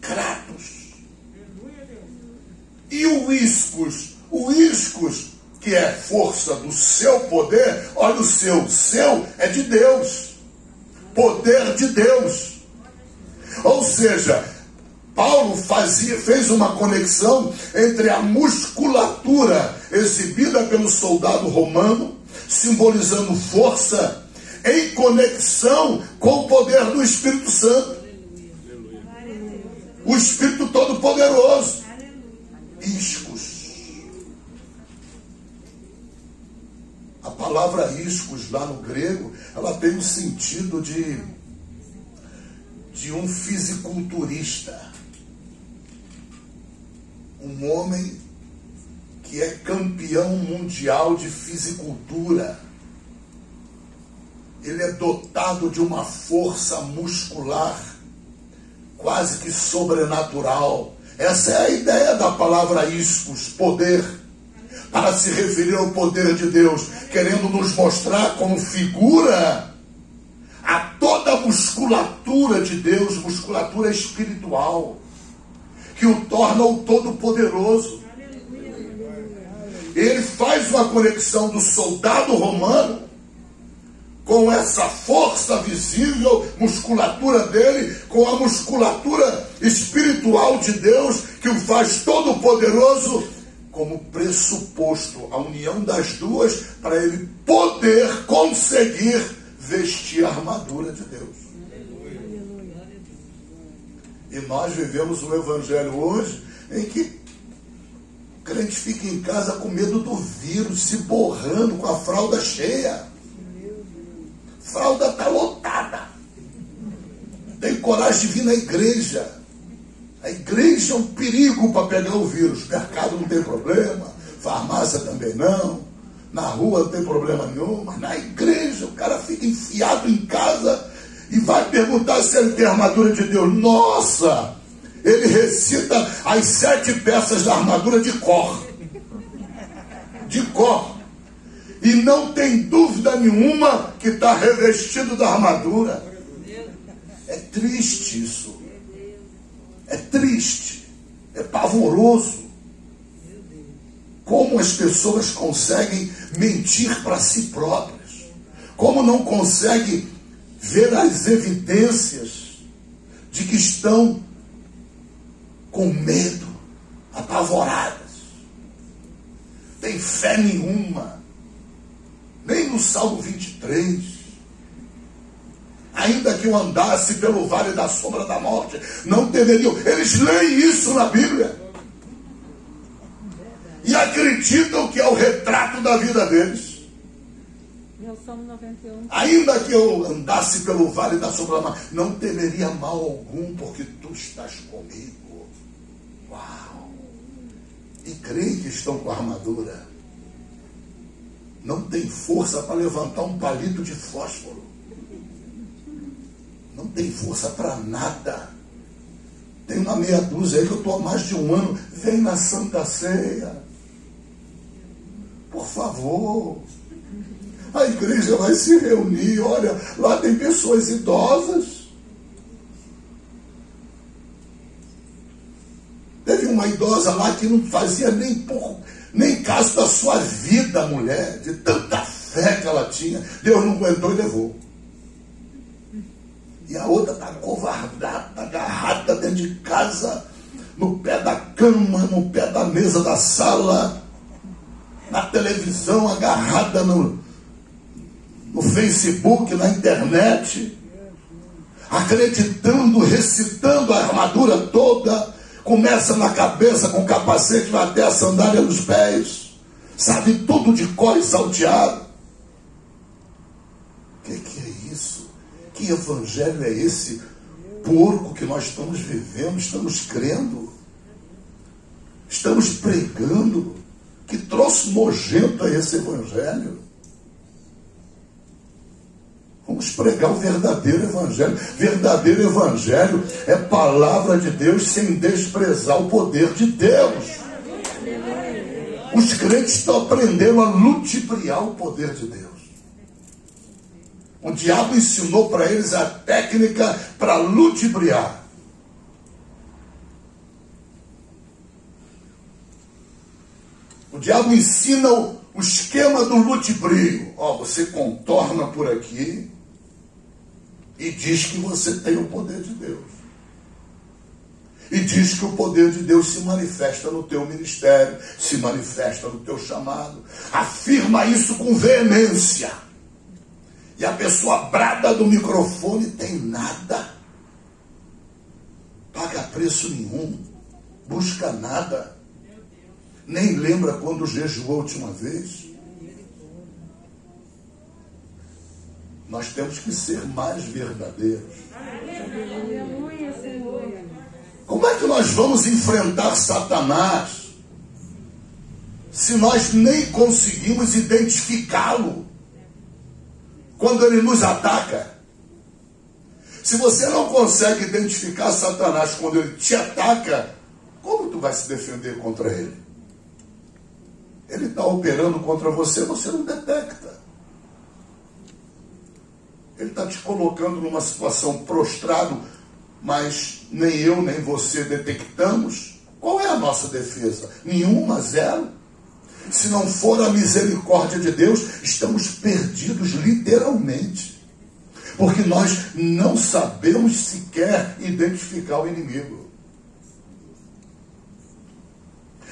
Kratos. E o Ischus? O Ischus, que é força do seu poder, olha o seu é de Deus. Poder de Deus. Ou seja, Paulo fez uma conexão entre a musculatura exibida pelo soldado romano, simbolizando força, em conexão com o poder do Espírito Santo. O Espírito Todo-Poderoso. Ischus. A palavra ischus lá no grego, ela tem o sentido de um fisiculturista. Um homem que é campeão mundial de fisicultura. Ele é dotado de uma força muscular quase que sobrenatural. Essa é a ideia da palavra ischus, poder, para se referir ao poder de Deus, querendo nos mostrar como figura a toda a musculatura de Deus, musculatura espiritual, que o torna o Todo-Poderoso. Ele faz uma conexão do soldado romano com essa força visível, musculatura dele, com a musculatura espiritual de Deus, que o faz todo-poderoso, como pressuposto, a união das duas, para ele poder conseguir vestir a armadura de Deus. E nós vivemos um evangelho hoje em que o crente fica em casa com medo do vírus, se borrando com a fralda cheia. Fralda está lotada. Tem coragem de vir na igreja. A igreja é um perigo para pegar o vírus. Mercado não tem problema, farmácia também não, na rua não tem problema nenhum, mas na igreja o cara fica enfiado em casa e vai perguntar se ele tem a armadura de Deus. Nossa! Ele recita as 7 peças da armadura de cor. De cor. E não tem dúvida nenhuma que está revestido da armadura. É triste isso. É triste. É pavoroso. Como as pessoas conseguem mentir para si próprias. Como não conseguem ver as evidências de que estão com medo, apavoradas. Tem fé nenhuma. Nem no Salmo 23. Ainda que eu andasse pelo vale da sombra da morte, não temeriam. Eles leem isso na Bíblia. E acreditam que é o retrato da vida deles. Meu Salmo 91. Ainda que eu andasse pelo vale da sombra da morte, não temeria mal algum, porque tu estás comigo. Uau! E creem que estão com a armadura. Não tem força para levantar um palito de fósforo. Não tem força para nada. Tem uma meia dúzia aí que eu estou há mais de um ano. Vem na Santa Ceia. Por favor. A igreja vai se reunir. Olha, lá tem pessoas idosas. Teve uma idosa lá que não fazia nem caso da sua vida, mulher, de tanta fé que ela tinha. Deus não aguentou e levou. E a outra está covardada, agarrada dentro de casa, no pé da cama, no pé da mesa da sala, na televisão, agarrada no Facebook, na internet, acreditando, recitando a armadura toda. Começa na cabeça com o capacete, vai até a sandália nos pés. Sabe tudo de cor e salteado. O que é isso? Que evangelho é esse porco que nós estamos vivendo, estamos crendo? Estamos pregando? Que troço nojento é esse evangelho? Vamos pregar o verdadeiro evangelho. Verdadeiro evangelho é palavra de Deus sem desprezar o poder de Deus. Os crentes estão aprendendo a ludibriar o poder de Deus. O diabo ensinou para eles a técnica para ludibriar. O diabo ensina o esquema do ludibrio. Você contorna por aqui e diz que você tem o poder de Deus. E diz que o poder de Deus se manifesta no teu ministério, se manifesta no teu chamado. Afirma isso com veemência. E a pessoa brada do microfone tem nada. Paga preço nenhum. Busca nada. Nem lembra quando jejuou a última vez. Nós temos que ser mais verdadeiros. Como é que nós vamos enfrentar Satanás se nós nem conseguimos identificá-lo quando ele nos ataca? Se você não consegue identificar Satanás quando ele te ataca, como tu vai se defender contra ele? Ele está operando contra você, você não detecta. Ele está te colocando numa situação prostrado, mas nem eu nem você detectamos. Qual é a nossa defesa? Nenhuma, zero. Se não for a misericórdia de Deus, estamos perdidos literalmente. Porque nós não sabemos sequer identificar o inimigo.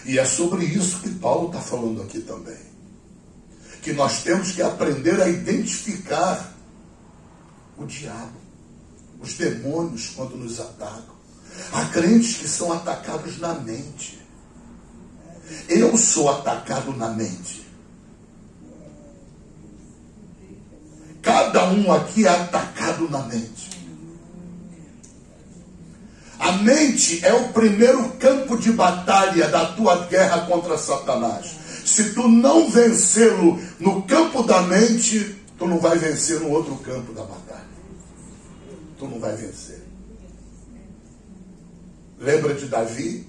E é sobre isso que Paulo está falando aqui também. Que nós temos que aprender a identificar o diabo, os demônios quando nos atacam. Há crentes que são atacados na mente. Eu sou atacado na mente. Cada um aqui é atacado na mente. A mente é o primeiro campo de batalha da tua guerra contra Satanás. Se tu não vencê-lo no campo da mente, tu não vai vencer no outro campo da batalha. Tu não vai vencer. Lembra de Davi?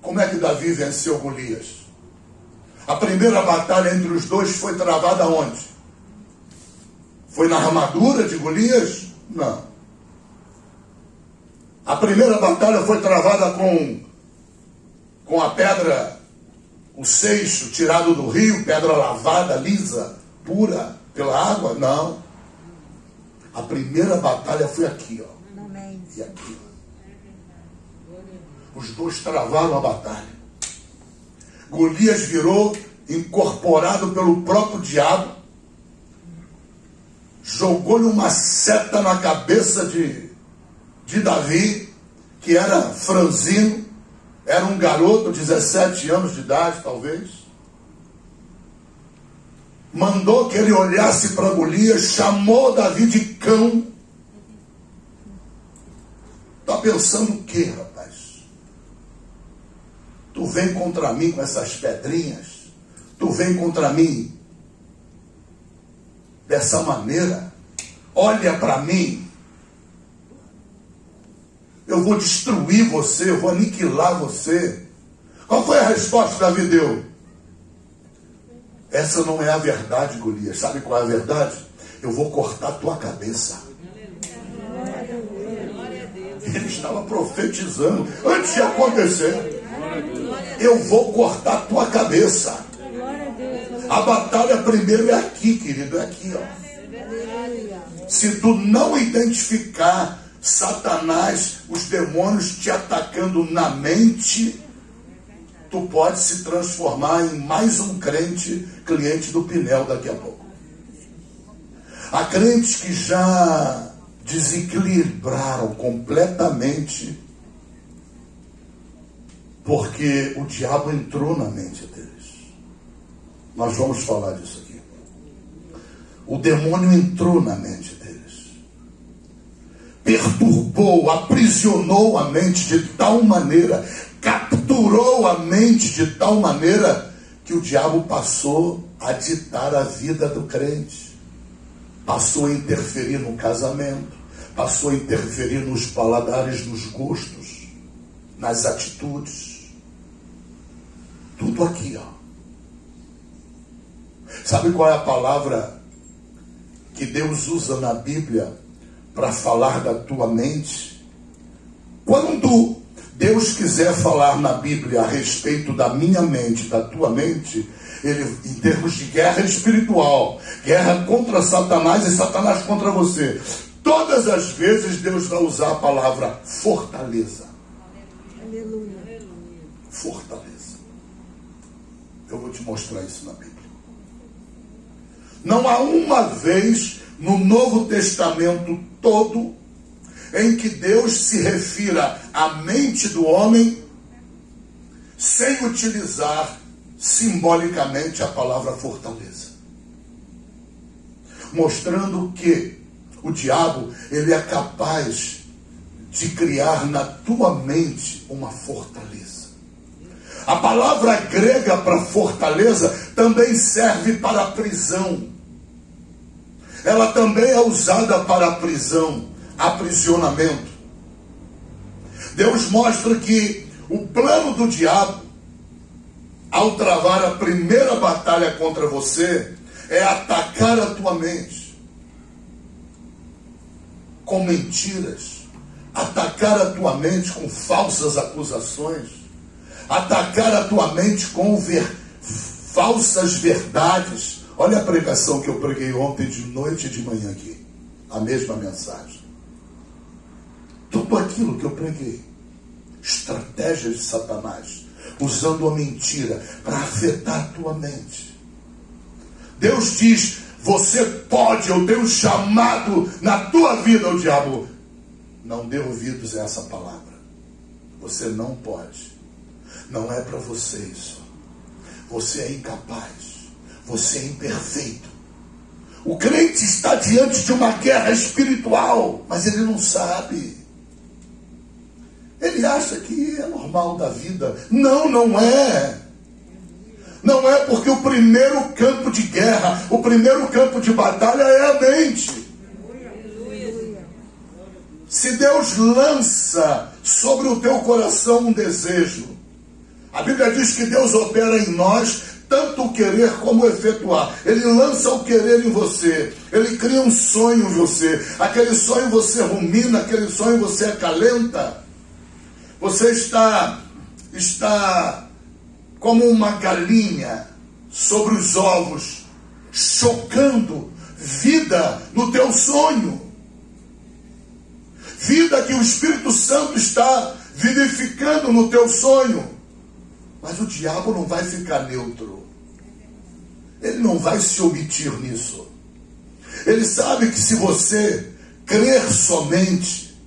Como é que Davi venceu Golias? A primeira batalha entre os dois foi travada onde? Foi na armadura de Golias? Não. A primeira batalha foi travada com a pedra, o seixo tirado do rio, pedra lavada, lisa, pura, pela água? Não. A primeira batalha foi aqui, ó. E aqui, ó. Os dois travaram a batalha. Golias virou incorporado pelo próprio diabo, jogou-lhe uma seta na cabeça de Davi, que era franzino, era um garoto, 17 anos de idade, talvez. Mandou que ele olhasse para Golias, chamou Davi de cão. Está pensando o quê, rapaz? Tu vem contra mim com essas pedrinhas? Tu vem contra mim dessa maneira? Olha para mim. Eu vou destruir você, eu vou aniquilar você. Qual foi a resposta que Davi deu? Essa não é a verdade, Golias. Sabe qual é a verdade? Eu vou cortar a tua cabeça. Ele estava profetizando antes de acontecer. Eu vou cortar a tua cabeça. A batalha primeiro é aqui, querido, é aqui, ó. Se tu não identificar Satanás, os demônios te atacando na mente, tu pode se transformar em mais um cliente do Pinel daqui a pouco. Há crentes que já desequilibraram completamente porque o diabo entrou na mente deles. Nós vamos falar disso aqui. O demônio entrou na mente deles. Perturbou, aprisionou a mente de tal maneira, capturou a mente de tal maneira, que o diabo passou a ditar a vida do crente. Passou a interferir no casamento, passou a interferir nos paladares, nos gostos, nas atitudes. Tudo aqui, ó. Sabe qual é a palavra que Deus usa na Bíblia para falar da tua mente? Quando Deus quiser falar na Bíblia a respeito da minha mente, da tua mente, ele, em termos de guerra espiritual, guerra contra Satanás e Satanás contra você, todas as vezes Deus vai usar a palavra fortaleza. Aleluia. Fortaleza. Eu vou te mostrar isso na Bíblia. Não há uma vez no Novo Testamento todo em que Deus se refira à mente do homem sem utilizar simbolicamente a palavra fortaleza. Mostrando que o diabo, ele é capaz de criar na tua mente uma fortaleza. A palavra grega para fortaleza também serve para prisão. Ela também é usada para prisão, aprisionamento. Deus mostra que o plano do diabo, ao travar a primeira batalha contra você, é atacar a tua mente com mentiras, atacar a tua mente com falsas acusações, atacar a tua mente com falsas verdades. Olha a pregação que eu preguei ontem de noite e de manhã aqui. A mesma mensagem. Tudo aquilo que eu preguei. Estratégias de Satanás. Usando a mentira para afetar a tua mente. Deus diz, você pode, eu tenho chamado na tua vida, o diabo. Não dê ouvidos a essa palavra. Você não pode. Não é para você isso. Você é incapaz. Você é imperfeito. O crente está diante de uma guerra espiritual, mas ele não sabe. Ele acha que é normal da vida. Não, não é. Não é, porque o primeiro campo de guerra, o primeiro campo de batalha é a mente. Se Deus lança sobre o teu coração um desejo, a Bíblia diz que Deus opera em nós tanto o querer como o efetuar. Ele lança o querer em você. Ele cria um sonho em você. Aquele sonho você rumina, aquele sonho você acalenta. Você está como uma galinha sobre os ovos, chocando vida no teu sonho. Vida que o Espírito Santo está vivificando no teu sonho. Mas o diabo não vai ficar neutro. Ele não vai se omitir nisso. Ele sabe que se você crer somente,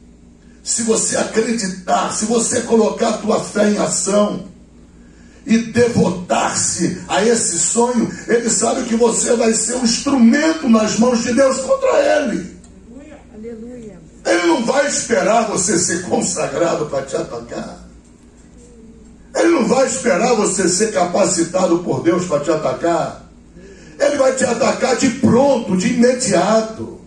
se você acreditar, se você colocar a tua fé em ação e devotar-se a esse sonho, ele sabe que você vai ser um instrumento nas mãos de Deus contra ele. Aleluia. Ele não vai esperar você ser consagrado para te atacar. Ele não vai esperar você ser capacitado por Deus para te atacar. Ele vai te atacar de pronto, de imediato.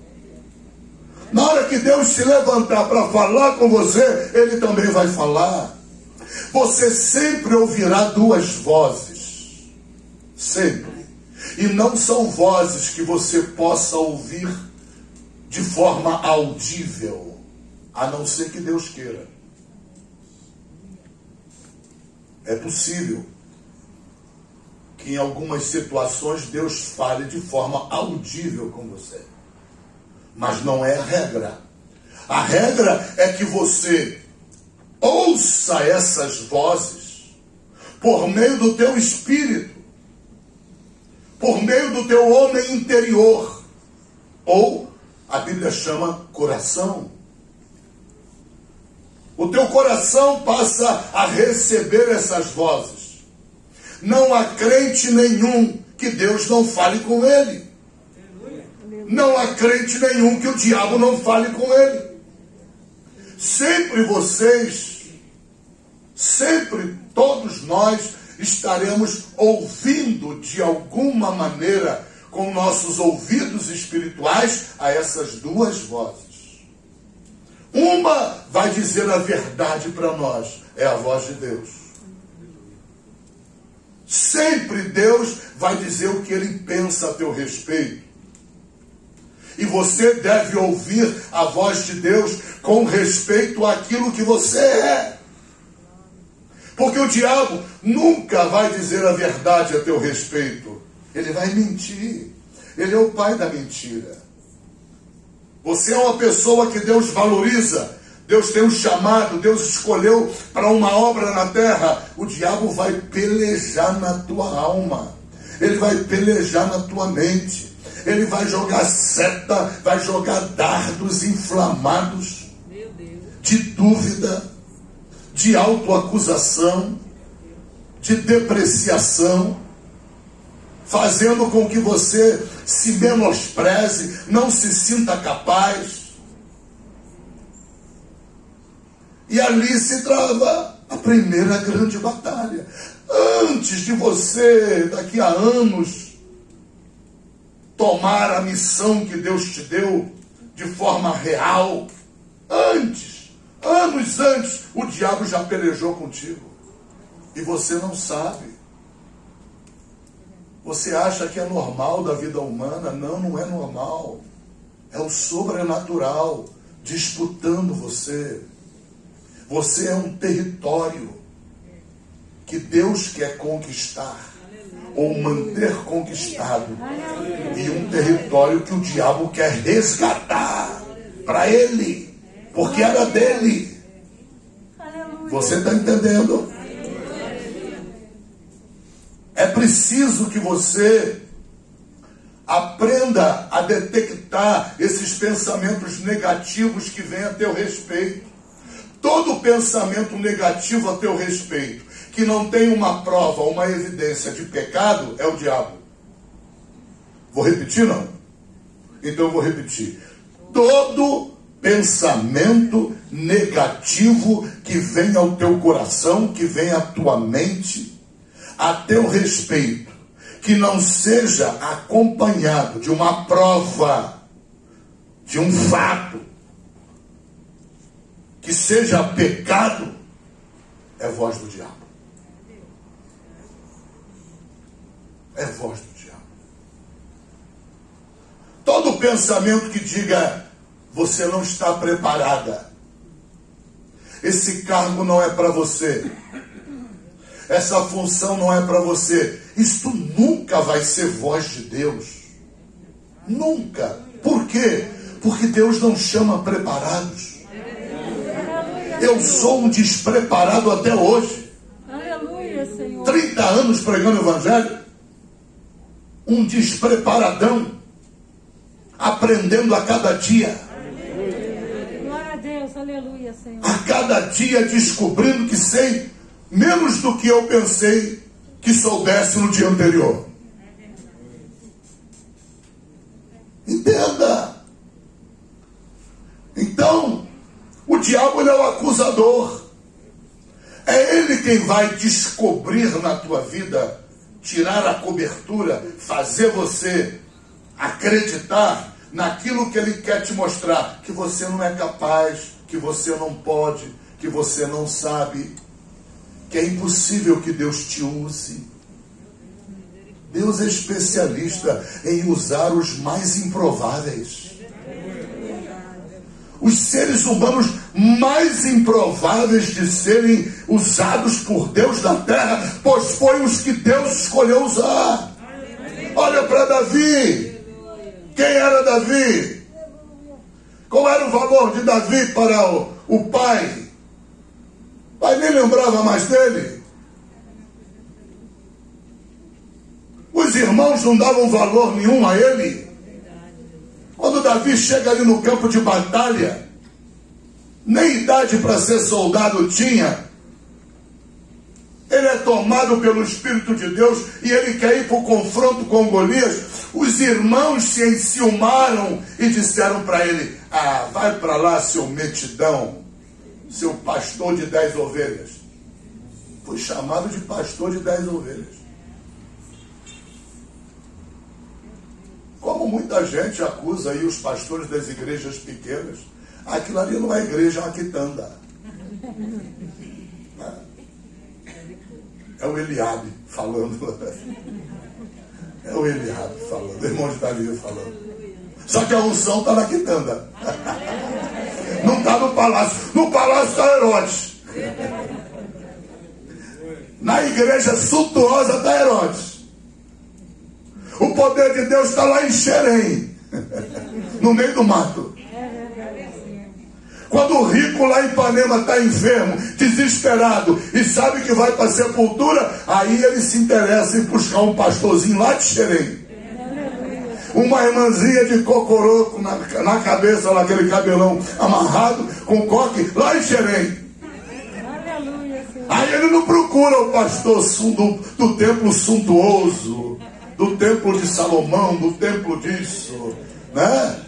Na hora que Deus se levantar para falar com você, ele também vai falar. Você sempre ouvirá duas vozes. Sempre. E não são vozes que você possa ouvir de forma audível, a não ser que Deus queira. É possível que em algumas situações Deus fale de forma audível com você. Mas não é a regra. A regra é que você ouça essas vozes por meio do teu espírito, por meio do teu homem interior, ou a Bíblia chama coração. O teu coração passa a receber essas vozes. Não há crente nenhum que Deus não fale com ele. Não há crente nenhum que o diabo não fale com ele. Sempre vocês, sempre todos nós estaremos ouvindo de alguma maneira com nossos ouvidos espirituais a essas duas vozes. Uma vai dizer a verdade para nós, é a voz de Deus. Sempre Deus vai dizer o que ele pensa a teu respeito. E você deve ouvir a voz de Deus com respeito àquilo que você é. Porque o diabo nunca vai dizer a verdade a teu respeito. Ele vai mentir. Ele é o pai da mentira. Você é uma pessoa que Deus valoriza. Deus tem um chamado, Deus escolheu para uma obra na terra. O diabo vai pelejar na tua alma. Ele vai pelejar na tua mente. Ele vai jogar seta, vai jogar dardos inflamados de dúvida, de autoacusação, de depreciação, fazendo com que você se menospreze, não se sinta capaz. E ali se trava a primeira grande batalha. Antes de você, daqui a anos, tomar a missão que Deus te deu de forma real, anos antes, o diabo já pelejou contigo. E você não sabe. Você acha que é normal da vida humana? Não, não é normal. É o sobrenatural disputando você. Você é um território que Deus quer conquistar ou manter conquistado. E um território que o diabo quer resgatar para ele, porque era dele. Você está entendendo? É preciso que você Aprenda a detectar esses pensamentos negativos que vêm a teu respeito. Todo pensamento negativo a teu respeito, que não tem uma prova, uma evidência de pecado, é o diabo. Vou repetir, não? Então eu vou repetir. Todo pensamento negativo que vem ao teu coração, que vem à tua mente, a teu respeito, que não seja acompanhado de uma prova, de um fato, que seja pecado, é voz do diabo. É voz do diabo. Todo pensamento que diga, você não está preparada, esse cargo não é para você, essa função não é para você, isto nunca vai ser voz de Deus. Nunca. Por quê? Porque Deus não chama preparados. Eu sou um despreparado até hoje. Aleluia, Senhor. 30 anos pregando o evangelho. Um despreparadão. Aprendendo a cada dia. Glória a Deus, aleluia, Senhor. A cada dia descobrindo que sei menos do que eu pensei que soubesse no dia anterior. Entenda. Então, o diabo, ele é o acusador. É ele quem vai descobrir na tua vida, tirar a cobertura, fazer você acreditar naquilo que ele quer te mostrar, que você não é capaz, que você não pode, que você não sabe, que é impossível que Deus te use. Deus é especialista em usar os mais improváveis. Os seres humanos mais improváveis de serem usados por Deus na terra, pois foi os que Deus escolheu usar. Olha para Davi. Quem era Davi? Qual era o valor de Davi para o pai? O pai nem lembrava mais dele. Os irmãos não davam valor nenhum a ele. Quando Davi chega ali no campo de batalha, nem idade para ser soldado tinha. Ele é tomado pelo Espírito de Deus e ele quer ir para o confronto com Golias. Os irmãos se enciumaram e disseram para ele: ah, vai para lá, seu metidão, seu pastor de 10 ovelhas. Foi chamado de pastor de 10 ovelhas. Como muita gente acusa aí os pastores das igrejas pequenas, aquilo ali não é igreja, é uma quitanda. É o Eliabe falando. É o Eliabe falando, o irmão de Davi falando. Só que a unção está na quitanda. Não está no palácio. No palácio está Herodes. Na igreja suntuosa está Herodes. O poder de Deus está lá em Xerém, no meio do mato. Quando o rico lá em Ipanema está enfermo, desesperado, e sabe que vai para a sepultura, aí ele se interessa em buscar um pastorzinho lá de Xerém. Uma irmãzinha de cocoroco na cabeça, lá, aquele cabelão amarrado, com coque, lá em Xerém. Aí ele não procura o pastor do templo suntuoso, do templo de Salomão, do templo disso, né?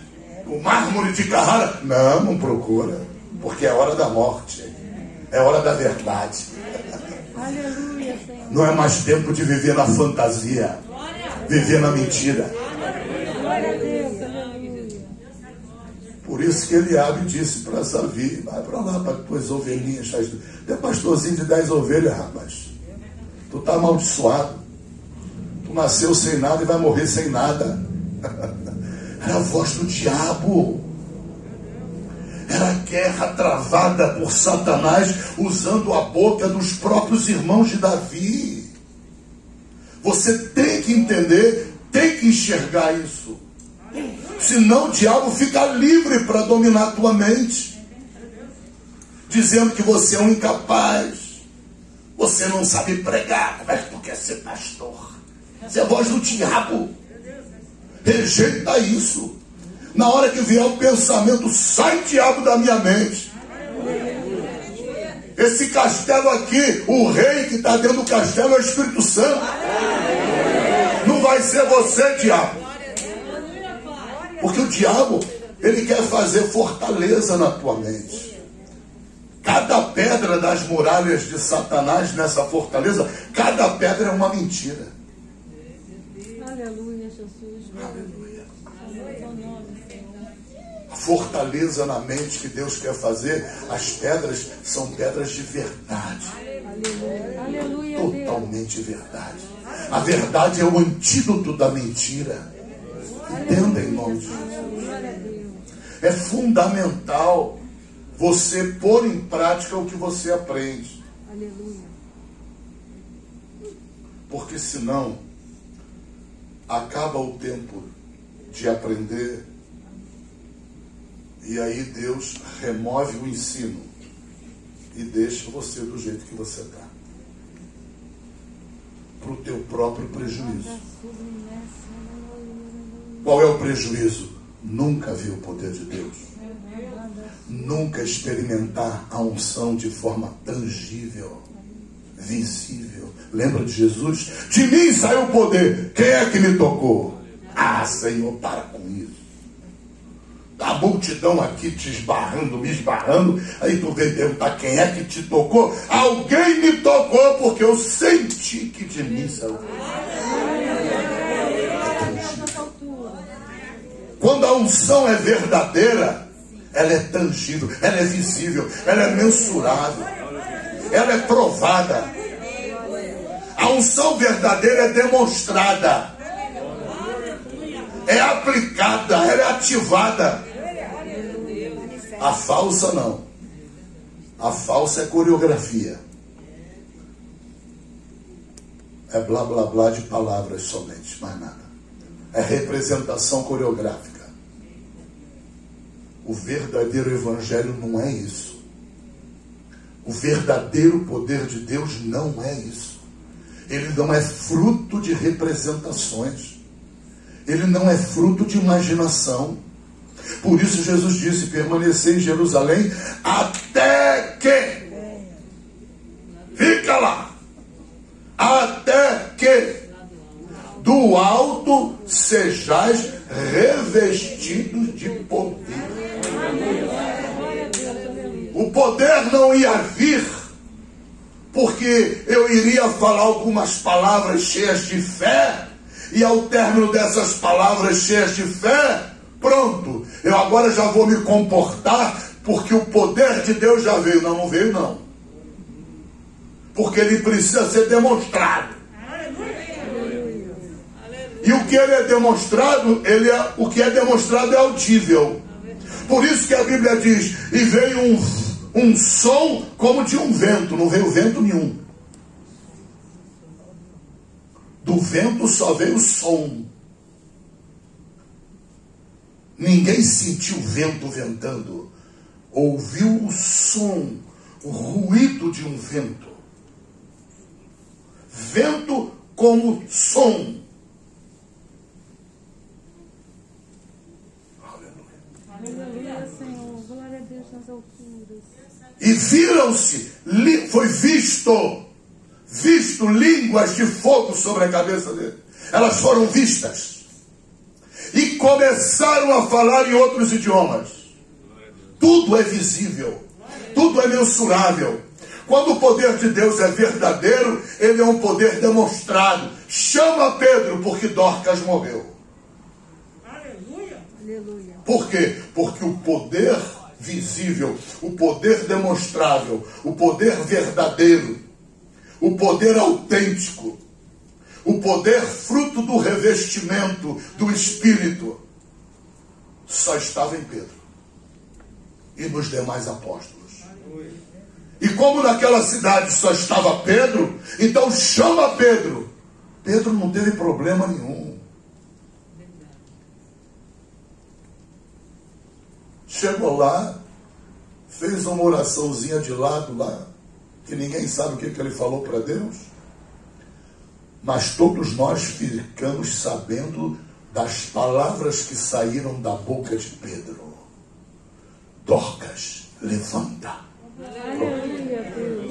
O mármore de Carrara. Não procura, porque é hora da morte, é hora da verdade. Aleluia, Senhor. Não é mais tempo de viver na fantasia, viver na mentira. Glória a Deus, aleluia. Por isso que Eliabe disse para Davi: vai para lá para tuas ovelhinhas. Tem pastorzinho de 10 ovelhas, rapaz. Tu está amaldiçoado. Tu nasceu sem nada e vai morrer sem nada. Era a voz do diabo. Era a guerra travada por Satanás, usando a boca dos próprios irmãos de Davi. Você tem que entender, tem que enxergar isso. Senão o diabo fica livre para dominar a tua mente, dizendo que você é um incapaz, você não sabe pregar. Como é que tu quer ser pastor? Isso é a voz do diabo. Rejeita isso. Na hora que vier o pensamento, sai, diabo, da minha mente. Esse castelo aqui, o rei que está dentro do castelo é o Espírito Santo. Não vai ser você, diabo. Porque o diabo, ele quer fazer fortaleza na tua mente. Cada pedra das muralhas de Satanás nessa fortaleza, cada pedra é uma mentira. Aleluia, Jesus. Aleluia. Aleluia. A fortaleza na mente que Deus quer fazer, as pedras são pedras de verdade. Aleluia. Totalmente verdade. A verdade é o antídoto da mentira. Entenda, irmãos. É fundamental você pôr em prática o que você aprende. Aleluia. Porque senão acaba o tempo de aprender e aí Deus remove o ensino e deixa você do jeito que você está, para o teu próprio prejuízo. Qual é o prejuízo? Nunca ver o poder de Deus, nunca experimentar a unção de forma tangível, visível. Lembra de Jesus? De mim saiu o poder. Quem é que me tocou? Ah, Senhor, para com isso. A multidão aqui te esbarrando, me esbarrando. Aí tu vem perguntar quem é que te tocou. Alguém me tocou porque eu senti que de mim saiu o poder. Quando a unção é verdadeira, ela é tangível, ela é visível, ela é mensurável, ela é provada. A unção verdadeira é demonstrada, é aplicada, ela é ativada. A falsa não. A falsa é coreografia. É blá blá blá de palavras somente, mais nada. É representação coreográfica. O verdadeiro evangelho não é isso. O verdadeiro poder de Deus não é isso. Ele não é fruto de representações. Ele não é fruto de imaginação. Por isso Jesus disse: permanecer em Jerusalém até que... Fica lá. Até que do alto sejais revestidos de poder. O poder não ia vir porque eu iria falar algumas palavras cheias de fé, e ao término dessas palavras cheias de fé, pronto, eu agora já vou me comportar porque o poder de Deus já veio. Não, não veio não. Porque ele precisa ser demonstrado. E o que ele é demonstrado, o que é demonstrado é audível. Por isso que a Bíblia diz: e veio um som como de um vento. Não veio vento nenhum. Do vento só veio o som. Ninguém sentiu o vento ventando. Ouviu o som, o ruído de um vento. Vento como som. Aleluia, Senhor. Glória a Deus nas alturas. E viram-se, foi visto línguas de fogo sobre a cabeça dele. Elas foram vistas. E começaram a falar em outros idiomas. Tudo é visível. Tudo é mensurável. Quando o poder de Deus é verdadeiro, ele é um poder demonstrado. Chama Pedro, porque Dorcas morreu. Aleluia. Por quê? Porque o poder visível, o poder demonstrável, o poder verdadeiro, o poder autêntico, o poder fruto do revestimento do Espírito, só estava em Pedro e nos demais apóstolos. E como naquela cidade só estava Pedro, então chama Pedro. Pedro não teve problema nenhum. Chegou lá, fez uma oraçãozinha de lado lá, que ninguém sabe o que ele falou para Deus. Mas todos nós ficamos sabendo das palavras que saíram da boca de Pedro. Dorcas, levanta. Aleluia, Deus.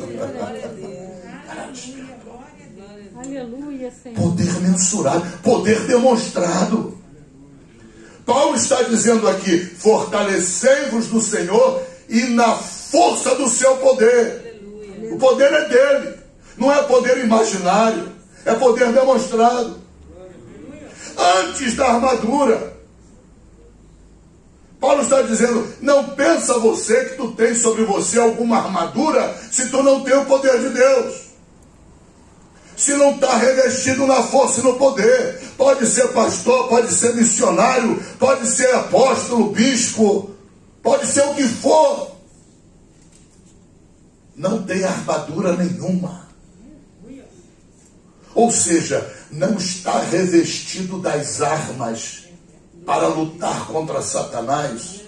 Aleluia, Senhor. Poder mensurado, poder demonstrado. Paulo está dizendo aqui: fortalecei-vos no Senhor e na força do seu poder. O poder é dele, não é poder imaginário, é poder demonstrado. Antes da armadura, Paulo está dizendo: não pensa você que tu tens sobre você alguma armadura se tu não tem o poder de Deus. Se não está revestido na força e no poder. Pode ser pastor, pode ser missionário, pode ser apóstolo, bispo, pode ser o que for. Não tem armadura nenhuma. Ou seja, não está revestido das armas para lutar contra Satanás.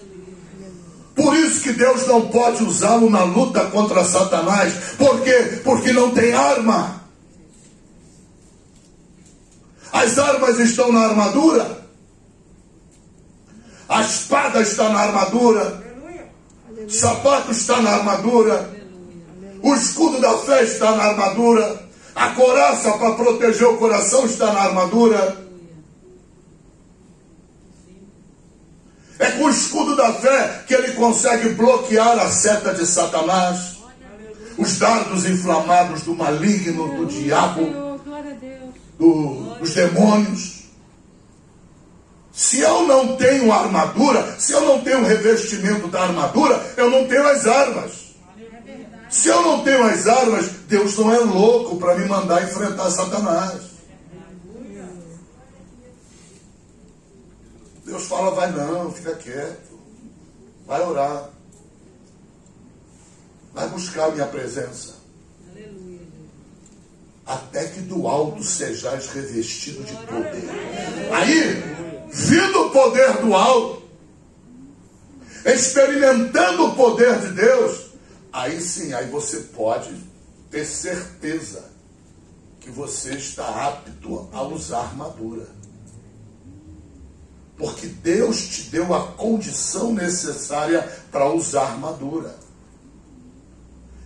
Por isso que Deus não pode usá-lo na luta contra Satanás. Por quê? Porque não tem arma. As armas estão na armadura. A espada está na armadura. O sapato está na armadura. O escudo da fé está na armadura. A couraça para proteger o coração está na armadura. É com o escudo da fé que ele consegue bloquear a seta de Satanás, os dardos inflamados do maligno, do diabo, dos demônios. Se eu não tenho armadura, se eu não tenho o revestimento da armadura, eu não tenho as armas. Se eu não tenho as armas, Deus não é louco para me mandar enfrentar Satanás. Deus fala: vai não, fica quieto, vai orar, vai buscar a minha presença. Até que do alto sejais revestido de poder. Aí, vindo o poder do alto, experimentando o poder de Deus, aí sim, aí você pode ter certeza que você está apto a usar armadura. Porque Deus te deu a condição necessária para usar armadura.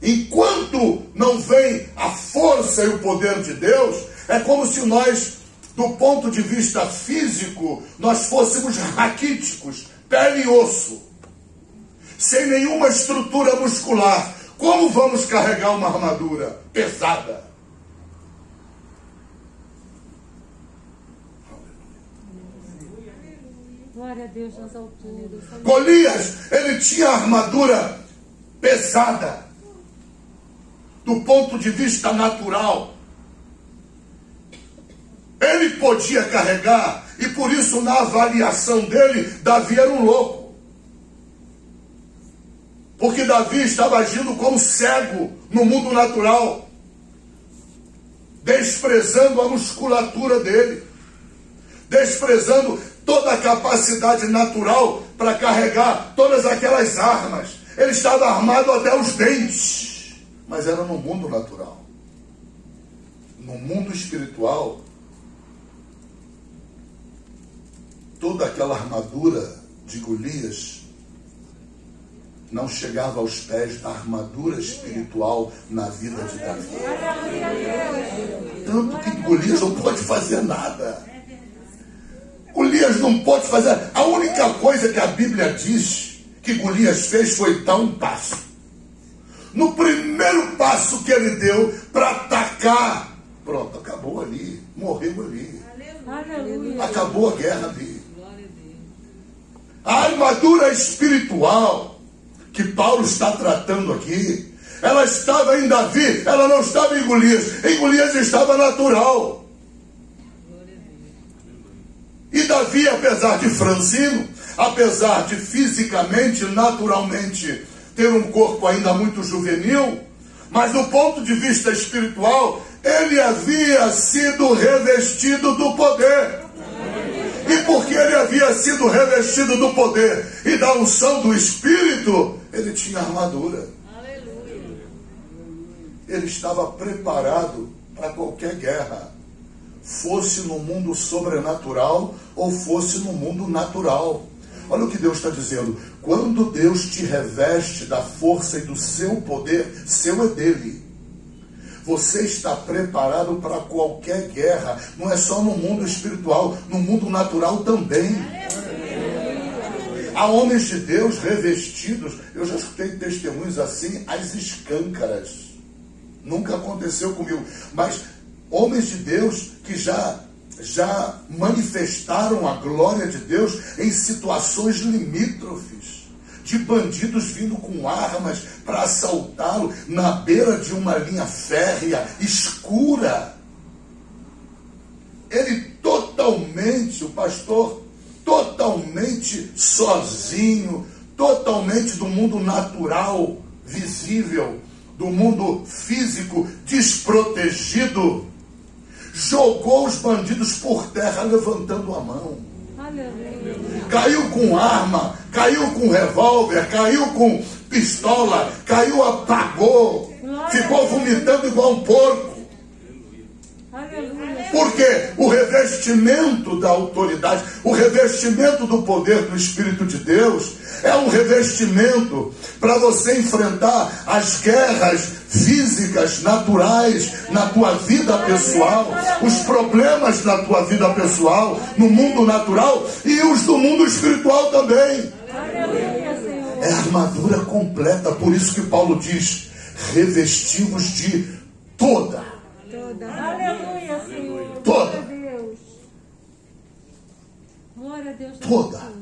Enquanto não vem a força e o poder de Deus, é como se nós, do ponto de vista físico, nós fôssemos raquíticos, pele e osso, sem nenhuma estrutura muscular. Como vamos carregar uma armadura pesada? Glória a Deus nas alturas. Golias, ele tinha armadura pesada, do ponto de vista natural. Ele podia carregar, e por isso, na avaliação dele, Davi era um louco. Porque Davi estava agindo como cego no mundo natural, desprezando a musculatura dele, desprezando toda a capacidade natural para carregar todas aquelas armas. Ele estava armado até os dentes, mas era no mundo natural. No mundo espiritual, toda aquela armadura de Golias não chegava aos pés da armadura espiritual na vida de Davi. Tanto que Golias não pode fazer nada. Golias não pode fazer. A única coisa que a Bíblia diz que Golias fez foi dar um passo. No primeiro passo que ele deu para atacar, pronto, acabou ali, morreu ali. Aleluia. Acabou a guerra ali. A armadura espiritual que Paulo está tratando aqui, ela estava em Davi, ela não estava em Golias. Em Golias estava natural. E Davi, apesar de franzino, apesar de fisicamente, naturalmente, ter um corpo ainda muito juvenil, mas do ponto de vista espiritual, ele havia sido revestido do poder. E porque ele havia sido revestido do poder e da unção do Espírito, ele tinha armadura. Ele estava preparado para qualquer guerra. fosse no mundo sobrenatural ou fosse no mundo natural. Olha o que Deus está dizendo. Quando Deus te reveste da força e do seu poder, seu é dele. Você está preparado para qualquer guerra. Não é só no mundo espiritual, no mundo natural também. Há homens de Deus revestidos. Eu já escutei testemunhos assim, às escâncaras. Nunca aconteceu comigo. Mas homens de Deus que já manifestaram a glória de Deus em situações limítrofes, de bandidos vindo com armas para assaltá-lo na beira de uma linha férrea escura. Ele totalmente, o pastor, totalmente sozinho, totalmente do mundo natural, visível, do mundo físico, desprotegido, jogou os bandidos por terra levantando a mão. Aleluia. Caiu com arma, caiu com revólver, caiu com pistola, caiu, apagou, ficou vomitando igual um porco. Aleluia. Porque o revestimento da autoridade, o revestimento do poder do Espírito de Deus é um revestimento para você enfrentar as guerras físicas, naturais, na tua vida pessoal, os problemas na tua vida pessoal, no mundo natural e os do mundo espiritual também. É a armadura completa, por isso que Paulo diz, revestivos de toda. Aleluia, Senhor. Toda. Glória a Deus. Toda.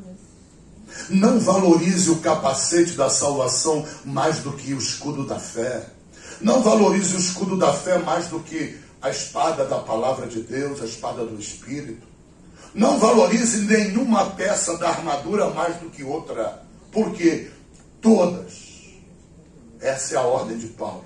Não valorize o capacete da salvação mais do que o escudo da fé. Não valorize o escudo da fé mais do que a espada da palavra de Deus, a espada do Espírito. Não valorize nenhuma peça da armadura mais do que outra, porque todas, essa é a ordem de Paulo,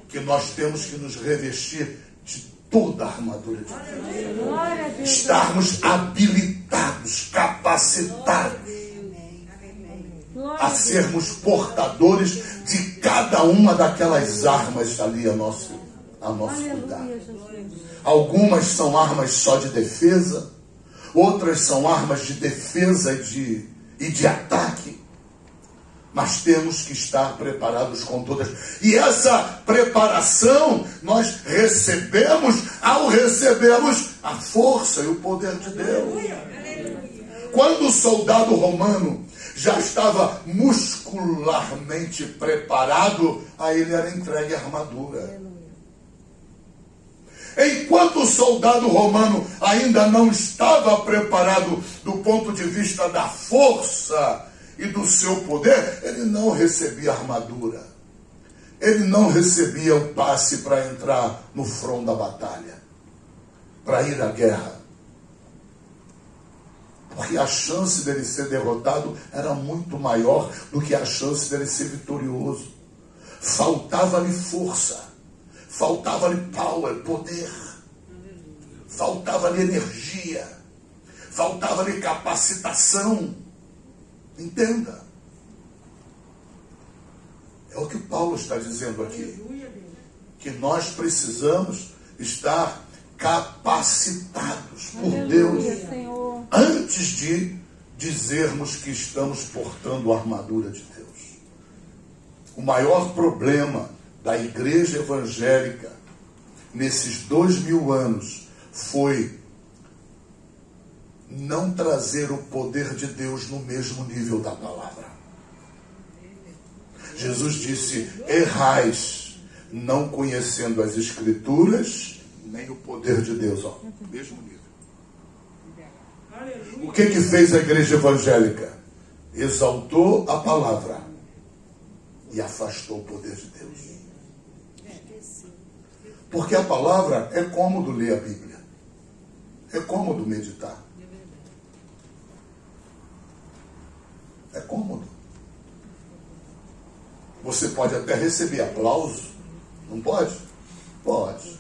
que nós temos que nos revestir de toda a armadura de Deus. Estarmos habilitados, capacitados a sermos portadores de cada uma daquelas armas ali a nosso cuidado. Algumas são armas só de defesa, outras são armas de defesa e de ataque, mas temos que estar preparados com todas. E essa preparação nós recebemos ao recebermos a força e o poder de Deus. Quando o soldado romano já estava muscularmente preparado, a ele era entregue a armadura. Enquanto o soldado romano ainda não estava preparado do ponto de vista da força e do seu poder, ele não recebia armadura. Ele não recebia o passe para entrar no front da batalha, para ir à guerra. Porque a chance dele ser derrotado era muito maior do que a chance dele ser vitorioso. Faltava-lhe força, faltava-lhe power, poder, faltava-lhe energia, faltava-lhe capacitação. Entenda. É o que Paulo está dizendo aqui. Que nós precisamos estar capacitados por Deus antes de dizermos que estamos portando a armadura de Deus. O maior problema da igreja evangélica nesses 2000 anos foi não trazer o poder de Deus no mesmo nível da palavra. Jesus disse, errais, não conhecendo as Escrituras, nem o poder de Deus. Ó, mesmo nível. O que fez a igreja evangélica? Exaltou a palavra e afastou o poder de Deus. Porque a palavra é cômodo ler a Bíblia. É cômodo meditar. É cômodo. Você pode até receber aplauso. Não pode? Pode.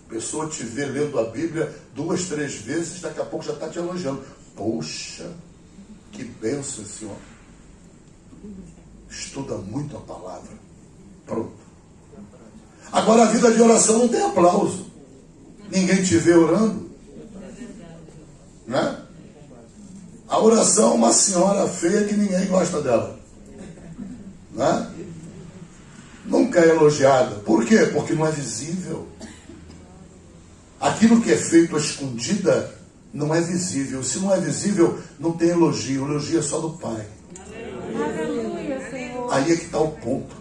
A pessoa te vê lendo a Bíblia 2, 3 vezes, daqui a pouco já está te elogiando. Poxa, que bênção esse homem. Estuda muito a palavra. Pronto. Agora a vida de oração não tem aplauso. Ninguém te vê orando. Né? A oração é uma senhora feia que ninguém gosta dela. Né? Nunca é elogiada. Por quê? Porque não é visível. Aquilo que é feito à escondida não é visível. Se não é visível, não tem elogio. O elogio é só do Pai. Aleluia, Senhor. Aí é que está o ponto.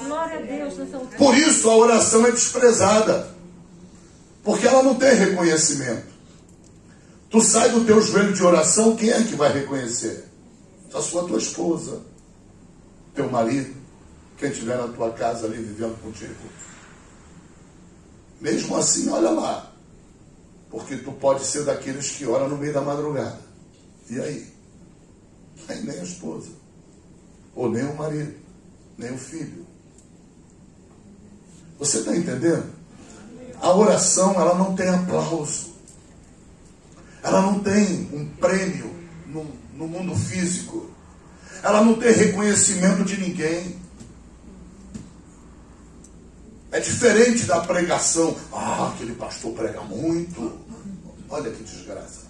Glória a Deus nessa altura. Por isso a oração é desprezada. Porque ela não tem reconhecimento. Tu sai do teu joelho de oração, quem é que vai reconhecer? Só sua tua esposa, teu marido, quem estiver na tua casa ali vivendo contigo. Mesmo assim, olha lá. Porque tu pode ser daqueles que oram no meio da madrugada. E aí? Aí nem a esposa. Ou nem o marido. Nem o filho. Você está entendendo? A oração, ela não tem aplauso. Ela não tem um prêmio no mundo físico. Ela não tem reconhecimento de ninguém. É diferente da pregação. Ah, aquele pastor prega muito. Olha que desgraça.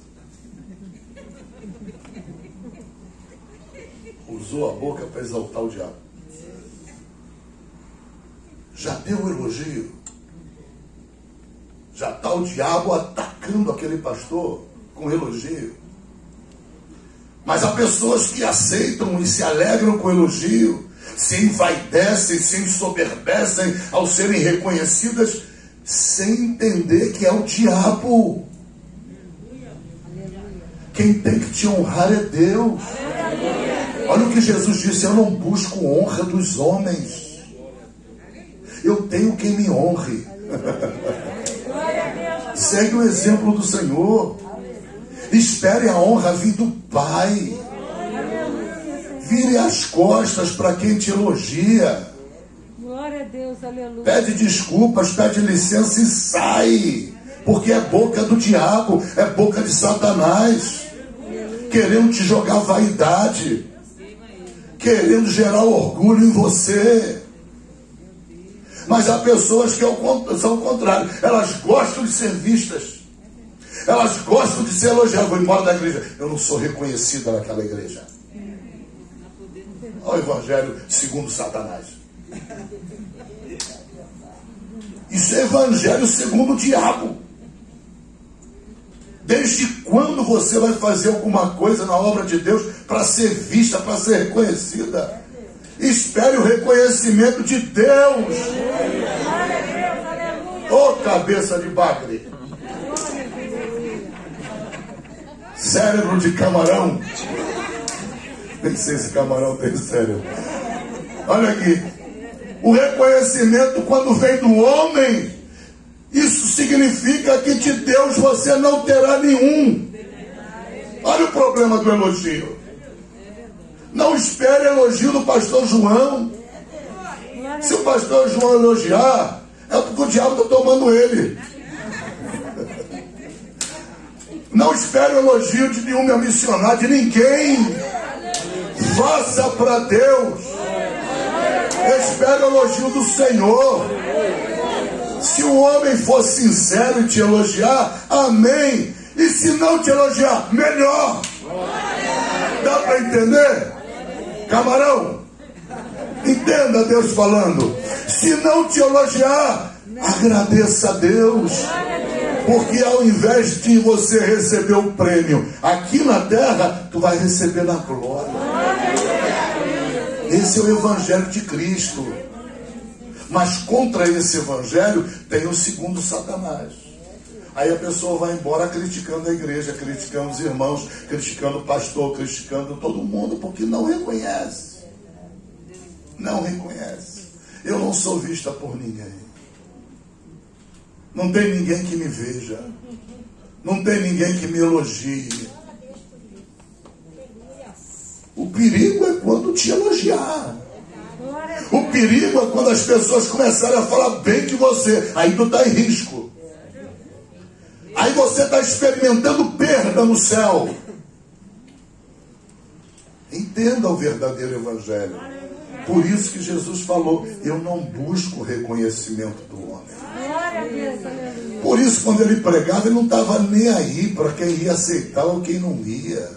Usou a boca para exaltar o diabo. Já deu o elogio. Já está o diabo atacando aquele pastor com elogio. Mas há pessoas que aceitam e se alegram com elogio, se envaidecem, se ensoberbecem ao serem reconhecidas, sem entender que é o diabo. Quem tem que te honrar é Deus. Olha o que Jesus disse: eu não busco honra dos homens. Eu tenho quem me honre. Segue o exemplo do Senhor. Espere a honra vir do Pai. Vire as costas para quem te elogia. Glória a Deus, aleluia. Pede desculpas, pede licença e sai. Porque é boca do diabo, é boca de Satanás. Querendo te jogar vaidade. Querendo gerar orgulho em você. Mas há pessoas que são o contrário. Elas gostam de ser vistas. Elas gostam de ser elogiadas. Vou embora da igreja. Eu não sou reconhecida naquela igreja. Olha o evangelho segundo Satanás. Isso é evangelho segundo o diabo. Desde quando você vai fazer alguma coisa na obra de Deus para ser vista, para ser reconhecida? Espere o reconhecimento de Deus. Ô cabeça de bagre. Cérebro de camarão. Nem sei se camarão tem cérebro. Olha aqui. O reconhecimento, quando vem do homem, isso significa que de Deus você não terá nenhum. Olha o problema do elogio. Não espere elogio do pastor João. Se o pastor João elogiar, é porque o diabo está tomando ele. Não espere elogio de nenhuma missionária, de ninguém. Faça para Deus. Espere o elogio do Senhor. Se o homem for sincero e te elogiar, amém. E se não te elogiar, melhor. Dá para entender? Camarão, entenda Deus falando. Se não te elogiar, agradeça a Deus. Porque ao invés de você receber o prêmio aqui na terra, tu vai receber na glória. Esse é o evangelho de Cristo. Mas contra esse evangelho tem o segundo Satanás. Aí a pessoa vai embora criticando a igreja, criticando os irmãos, criticando o pastor, criticando todo mundo, porque não reconhece. Não reconhece. Eu não sou vista por ninguém. Não tem ninguém que me veja. Não tem ninguém que me elogie. O perigo é quando te elogiar. O perigo é quando as pessoas começarem a falar bem de você. Aí tu está em risco. Aí você está experimentando perda no céu. Entenda o verdadeiro evangelho. Por isso que Jesus falou: eu não busco o reconhecimento do homem. Por isso, quando ele pregava, ele não estava nem aí para quem ia aceitar ou quem não ia.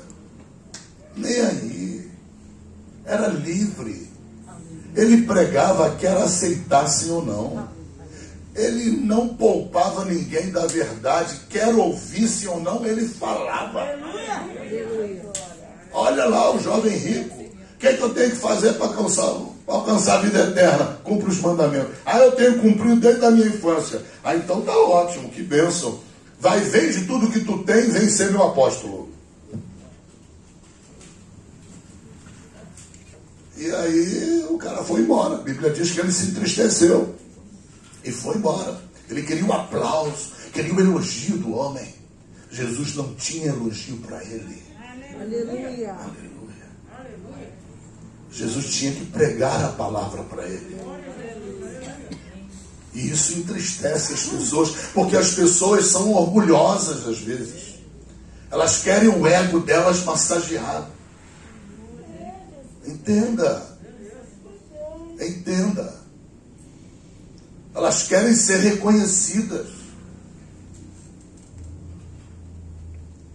Nem aí. Era livre. Ele pregava quer aceitassem ou não. Ele não poupava ninguém da verdade, quer ouvisse ou não, ele falava. Olha lá o jovem rico. O que eu tenho que fazer para alcançar a vida eterna? Cumpre os mandamentos. Eu tenho cumprido desde a minha infância. Então tá ótimo, que bênção. Vai, vende tudo que tu tem, vem ser meu apóstolo. E aí o cara foi embora. A Bíblia diz que ele se entristeceu e foi embora. Ele queria um aplauso, queria um elogio do homem. Jesus não tinha elogio para ele. Aleluia. Aleluia. Jesus tinha que pregar a palavra para ele. E isso entristece as pessoas, porque as pessoas são orgulhosas às vezes. Elas querem o ego delas massageado. Entenda. Entenda. Elas querem ser reconhecidas.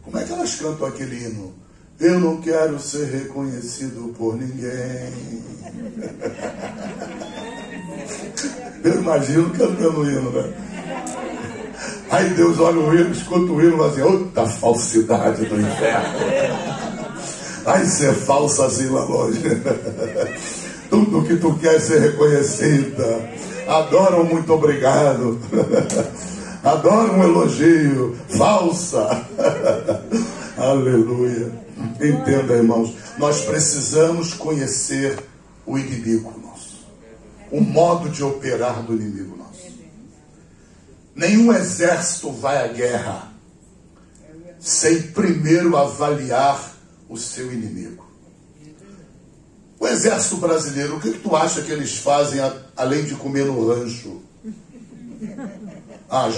Como é que elas cantam aquele hino? Eu não quero ser reconhecido por ninguém. Eu imagino cantando o hino, né? Aí Deus olha o hino, escuta o hino e fala assim, outra falsidade do inferno. Ai, ser falsa assim lá longe. Tudo que tu quer ser reconhecida. Adora um muito obrigado. Adora um elogio. Falsa. Aleluia. Entenda, irmãos. Nós precisamos conhecer o inimigo nosso. O modo de operar do inimigo nosso. Nenhum exército vai à guerra sem primeiro avaliar o seu inimigo. O exército brasileiro, o que tu acha que eles fazem além de comer no rancho?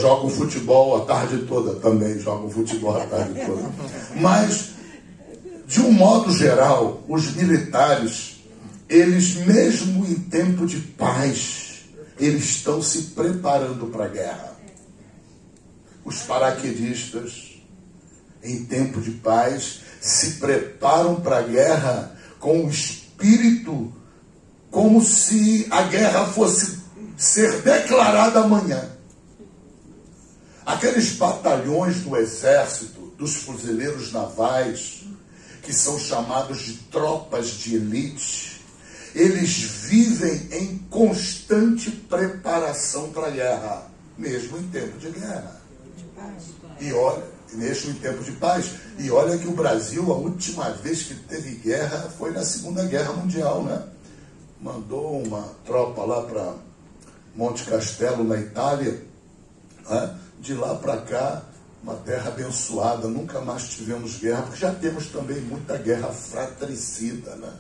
Jogam futebol a tarde toda. Também jogam futebol a tarde toda. Mas, de um modo geral, os militares, eles mesmo em tempo de paz, eles estão se preparando para a guerra. Os paraquedistas, em tempo de paz, se preparam para a guerra com o espírito como se a guerra fosse ser declarada amanhã. Aqueles batalhões do exército, dos fuzileiros navais, que são chamados de tropas de elite, eles vivem em constante preparação para a guerra, mesmo em tempo de guerra. E olha, mesmo em tempo de paz. E olha que o Brasil, a última vez que teve guerra foi na Segunda Guerra Mundial, né? Mandou uma tropa lá para Monte Castelo, na Itália, né? De lá para cá, uma terra abençoada, nunca mais tivemos guerra, porque já temos também muita guerra fratricida, né?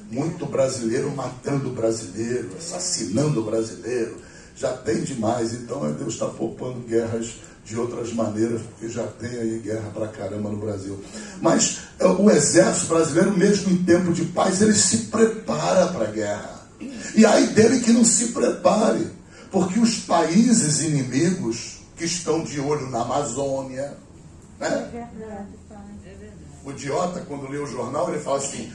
Muito brasileiro matando brasileiro, assassinando brasileiro, já tem demais. Então Deus está poupando guerras de outras maneiras, porque já tem aí guerra pra caramba no Brasil. Mas o exército brasileiro, mesmo em tempo de paz, ele se prepara para a guerra. E aí dele que não se prepare, porque os países inimigos que estão de olho na Amazônia, né? O idiota, quando lê o jornal, ele fala assim,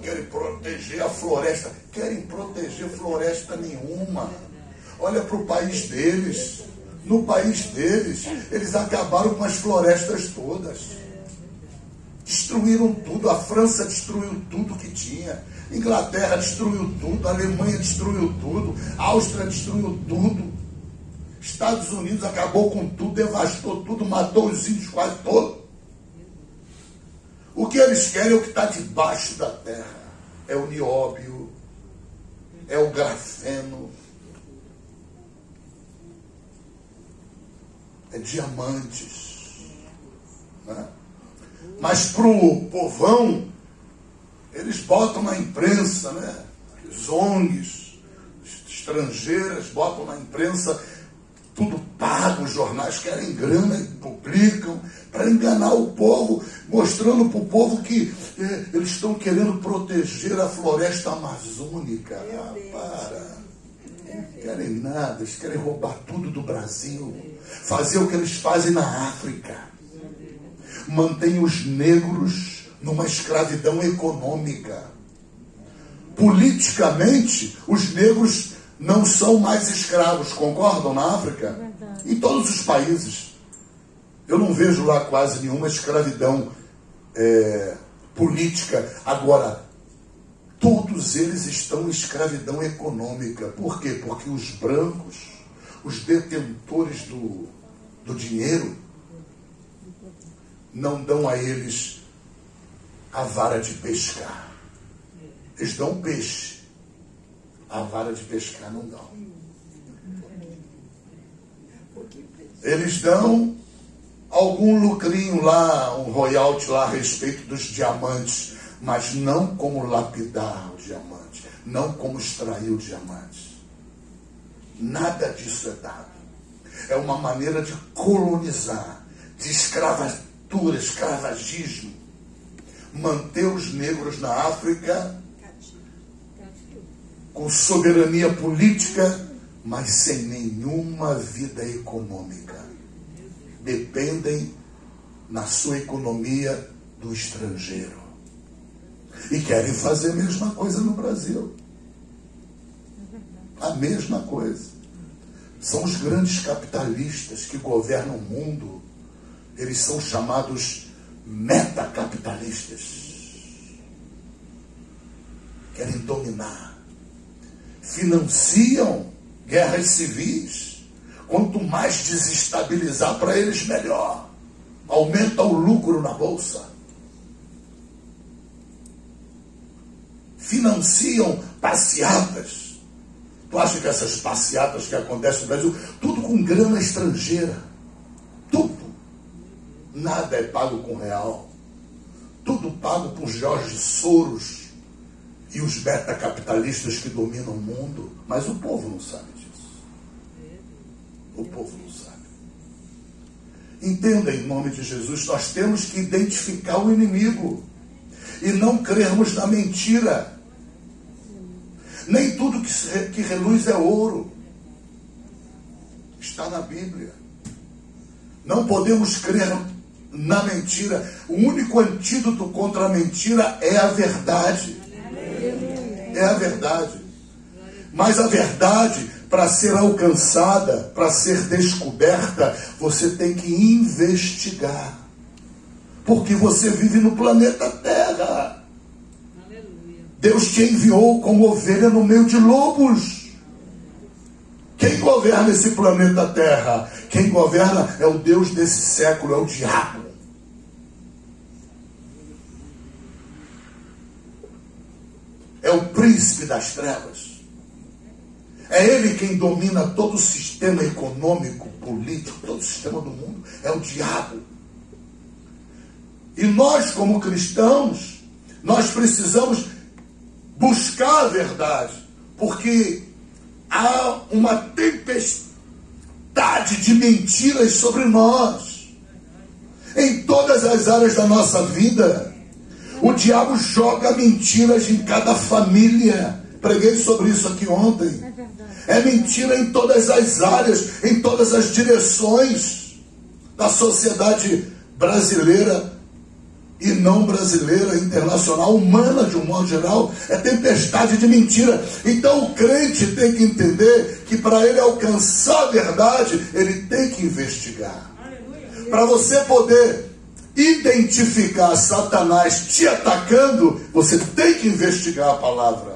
querem proteger a floresta. Querem proteger floresta nenhuma. Olha para o país deles. No país deles, eles acabaram com as florestas todas. Destruíram tudo. A França destruiu tudo que tinha. Inglaterra destruiu tudo. A Alemanha destruiu tudo. A Áustria destruiu tudo. Estados Unidos acabou com tudo, devastou tudo, matou os índios quase todos. O que eles querem é o que está debaixo da terra. É o nióbio. É o grafeno. É diamantes, né? Mas para o povão, eles botam na imprensa, né? As ONGs estrangeiras botam na imprensa, tudo pago, os jornais querem grana e publicam para enganar o povo, mostrando para o povo que eles estão querendo proteger a floresta amazônica. Para. Querem nada, eles querem roubar tudo do Brasil, fazer o que eles fazem na África. Mantém os negros numa escravidão econômica. Politicamente, os negros não são mais escravos, concordam, na África? Em todos os países. Eu não vejo lá quase nenhuma escravidão política. Agora, todos eles estão em escravidão econômica. Por quê? Porque os brancos, os detentores do dinheiro, não dão a eles a vara de pescar. Eles dão peixe. A vara de pescar não dão. Eles dão algum lucrinho lá, um royalty lá a respeito dos diamantes, mas não como lapidar o diamante, não como extrair o diamante. Nada disso é dado. É uma maneira de colonizar, de escravatura, escravagismo. Manter os negros na África com soberania política, mas sem nenhuma vida econômica. Dependem na sua economia do estrangeiro. E querem fazer a mesma coisa no Brasil. A mesma coisa. São os grandes capitalistas que governam o mundo. Eles são chamados metacapitalistas. Querem dominar. Financiam guerras civis. Quanto mais desestabilizar para eles, melhor. Aumenta o lucro na bolsa. Financiam passeatas. Tu acha que essas passeatas que acontecem no Brasil, tudo com grana estrangeira? Tudo. Nada é pago com real. Tudo pago por Jorge Soros e os beta-capitalistas que dominam o mundo. Mas o povo não sabe disso. O povo não sabe. Entenda, em nome de Jesus, nós temos que identificar o inimigo e não crermos na mentira. Nem tudo que reluz é ouro. Está na Bíblia. Não podemos crer na mentira. O único antídoto contra a mentira é a verdade. É a verdade. Mas a verdade, para ser alcançada, para ser descoberta, você tem que investigar. Porque você vive no planeta Terra. Deus te enviou como ovelha no meio de lobos. Quem governa esse planeta Terra? Quem governa é o Deus desse século, é o diabo. É o príncipe das trevas. É ele quem domina todo o sistema econômico, político, todo o sistema do mundo. É o diabo. E nós, como cristãos, nós precisamos buscar a verdade, porque há uma tempestade de mentiras sobre nós. Em todas as áreas da nossa vida, o diabo joga mentiras em cada família. Preguei sobre isso aqui ontem. É mentira em todas as áreas, em todas as direções da sociedade brasileira e não brasileira, internacional, humana de um modo geral. É tempestade de mentira. Então o crente tem que entender que para ele alcançar a verdade, ele tem que investigar. Para você poder identificar Satanás te atacando, você tem que investigar a palavra.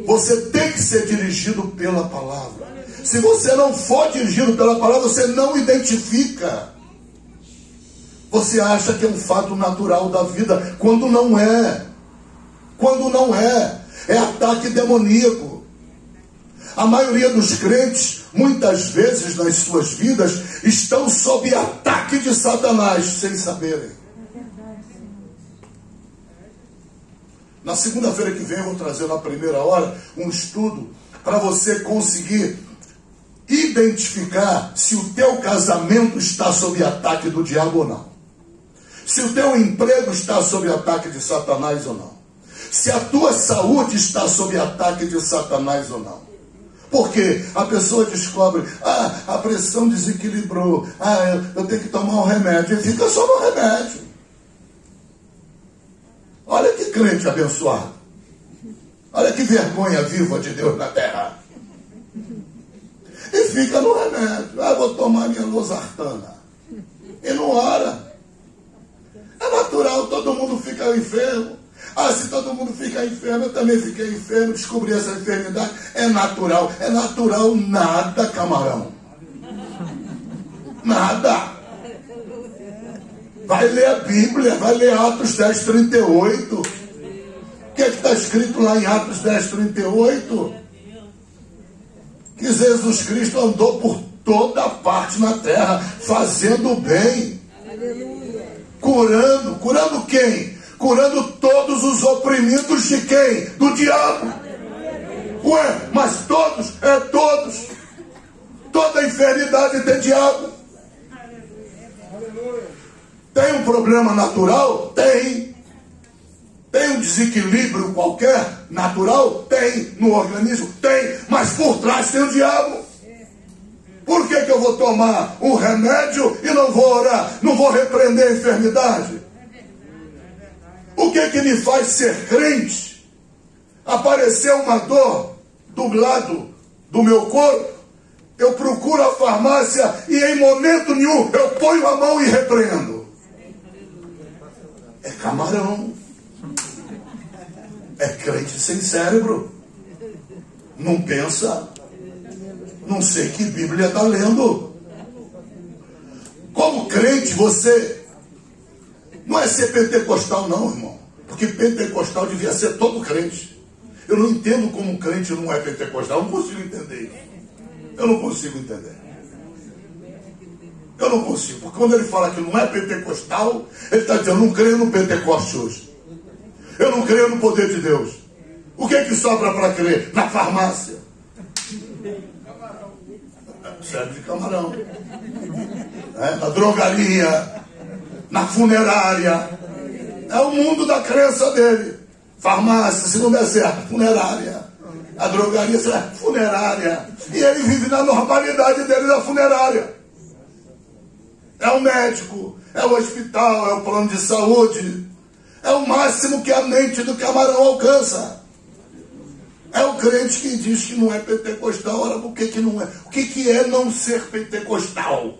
Você tem que ser dirigido pela palavra. Se você não for dirigido pela palavra, você não identifica. Você acha que é um fato natural da vida, quando não é. Quando não é. É ataque demoníaco. A maioria dos crentes, muitas vezes nas suas vidas, estão sob ataque de Satanás, sem saberem. Na segunda-feira que vem eu vou trazer na primeira hora um estudo para você conseguir identificar se o teu casamento está sob ataque do diabo ou não. Se o teu emprego está sob ataque de Satanás ou não. Se a tua saúde está sob ataque de Satanás ou não. Porque a pessoa descobre, a pressão desequilibrou, eu tenho que tomar um remédio, e fica só no remédio. Olha que crente abençoado. Olha que vergonha viva de Deus na terra. E fica no remédio. Vou tomar minha losartana. E não ora. É natural, todo mundo fica enfermo. Se todo mundo fica enfermo, eu também fiquei enfermo, descobri essa enfermidade. É natural. É natural nada, camarão. Nada. Vai ler a Bíblia, vai ler Atos 10:38. O que está escrito lá em Atos 10:38? Que Jesus Cristo andou por toda parte na terra, fazendo o bem. Curando. Curando quem? Curando todos os oprimidos de quem? Do diabo. Ué, mas todos, todos. Toda enfermidade tem diabo. Tem um problema natural? Tem. Tem um desequilíbrio qualquer natural? Tem. No organismo? Tem. Mas por trás tem o diabo. Por que eu vou tomar um remédio e não vou orar? Não vou repreender a enfermidade? O que me faz ser crente? Apareceu uma dor do lado do meu corpo, eu procuro a farmácia e em momento nenhum eu ponho a mão e repreendo. É camarão. É crente sem cérebro. Não pensa. Não sei que Bíblia está lendo. Como crente, você não é ser pentecostal não, irmão. Porque pentecostal devia ser todo crente. Eu não entendo como um crente não é pentecostal. Eu não consigo entender isso. Eu não consigo entender. Eu não consigo. Porque quando ele fala que não é pentecostal, ele está dizendo, eu não creio no Pentecoste hoje. Eu não creio no poder de Deus. O que é que sobra para crer? Na farmácia. Serve de camarão. Na drogaria. Na funerária. É o mundo da crença dele. Farmácia, se não der certo, funerária. A drogaria, funerária. E ele vive na normalidade dele da funerária. É o médico, é o hospital, é o plano de saúde. É o máximo que a mente do camarão alcança. É o crente que diz que não é pentecostal. Ora, por que não é? O que é não ser pentecostal?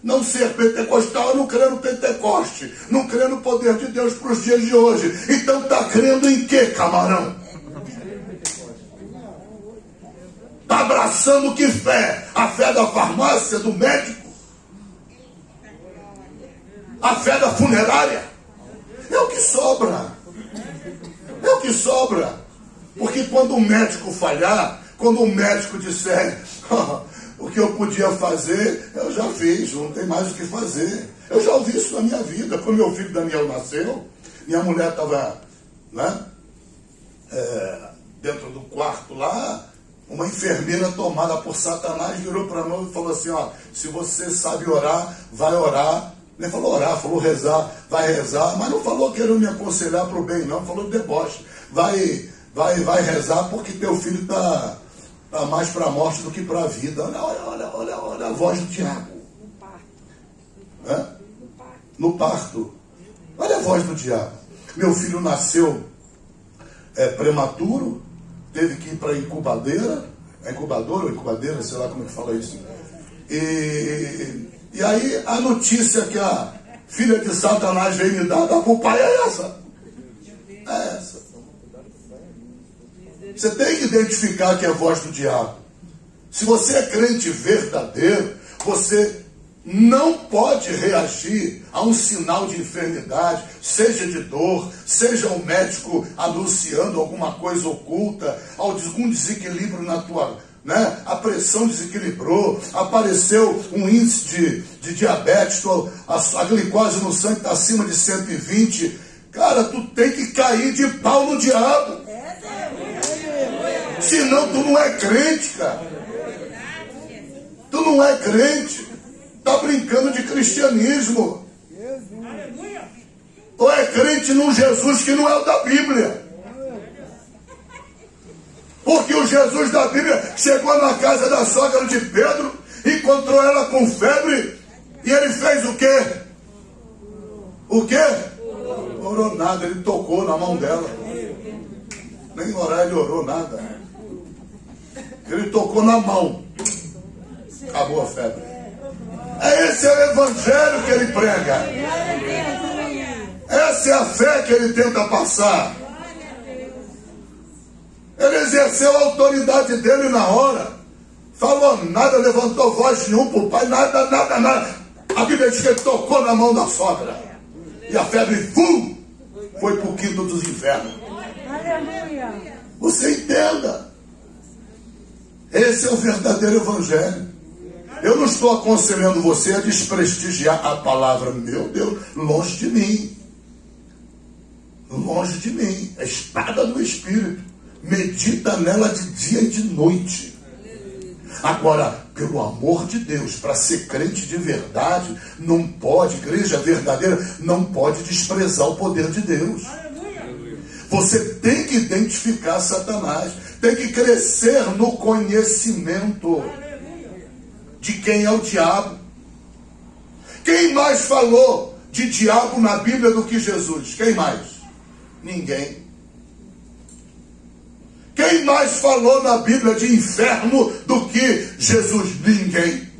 Não ser pentecostal é não crer no Pentecoste, não crer no poder de Deus para os dias de hoje. Então está crendo em quê, camarão? Está abraçando que fé? A fé da farmácia, do médico? A fé da funerária? É o que sobra. É o que sobra. Porque quando o médico falhar, quando o médico disser o que eu podia fazer, eu já fiz, não tem mais o que fazer. Eu já ouvi isso na minha vida. Quando meu filho Daniel nasceu, minha mulher estava dentro do quarto lá, uma enfermeira tomada por Satanás virou para nós e falou assim, se você sabe orar, vai orar. Nem falou orar, falou rezar, vai rezar, mas não falou querendo me aconselhar para o bem, não, falou de deboche. Vai rezar porque teu filho está mais para a morte do que para a vida. Olha a voz do diabo. No parto. Olha a voz do diabo. Meu filho nasceu prematuro, teve que ir para a incubadora, ou incubadeira, sei lá como é que fala isso. E aí a notícia que a filha de Satanás veio me dar para o pai é essa. É essa. Você tem que identificar que é a voz do diabo. Se você é crente verdadeiro, você não pode reagir a um sinal de enfermidade, seja de dor, seja um médico anunciando alguma coisa oculta, algum desequilíbrio na tua... A pressão desequilibrou, apareceu um índice de diabetes, a glicose no sangue está acima de 120. Cara, tu tem que cair de pau no diabo. Senão tu não é crente, cara. Tu não é crente. Tá brincando de cristianismo. Ou é crente num Jesus que não é o da Bíblia. Porque o Jesus da Bíblia chegou na casa da sogra de Pedro, encontrou ela com febre, e ele fez o quê? O quê? Orou nada, ele tocou na mão dela. Nem orar ele orou nada. Ele tocou na mão. Acabou a febre. Esse é o evangelho que ele prega. Essa é a fé que ele tenta passar. Ele exerceu a autoridade dele na hora. Falou nada, levantou voz nenhum para o pai, nada. A Bíblia diz que ele tocou na mão da sogra. E a febre, foi para o quinto dos infernos. Você entenda. Esse é o verdadeiro evangelho. Eu não estou aconselhando você a desprestigiar a palavra. Meu Deus, longe de mim. Longe de mim. É espada do Espírito. Medita nela de dia e de noite. Agora, pelo amor de Deus, para ser crente de verdade, não pode, igreja verdadeira, não pode desprezar o poder de Deus. Você tem que identificar Satanás. Tem que crescer no conhecimento de quem é o diabo. Quem mais falou de diabo na Bíblia do que Jesus? Quem mais? Ninguém. Quem mais falou na Bíblia de inferno do que Jesus? Ninguém.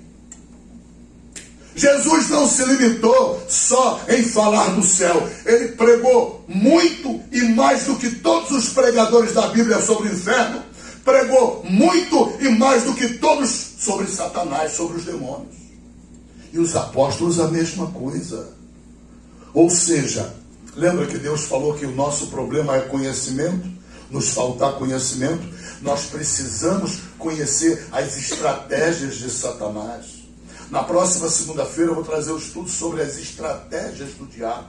Jesus não se limitou só em falar do céu. Ele pregou muito e mais do que todos os pregadores da Bíblia sobre o inferno. Pregou muito e mais do que todos sobre Satanás, sobre os demônios. E os apóstolos a mesma coisa. Ou seja, lembra que Deus falou que o nosso problema é conhecimento? Nos faltar conhecimento, nós precisamos conhecer as estratégias de Satanás. Na próxima segunda-feira eu vou trazer um estudo sobre as estratégias do diabo.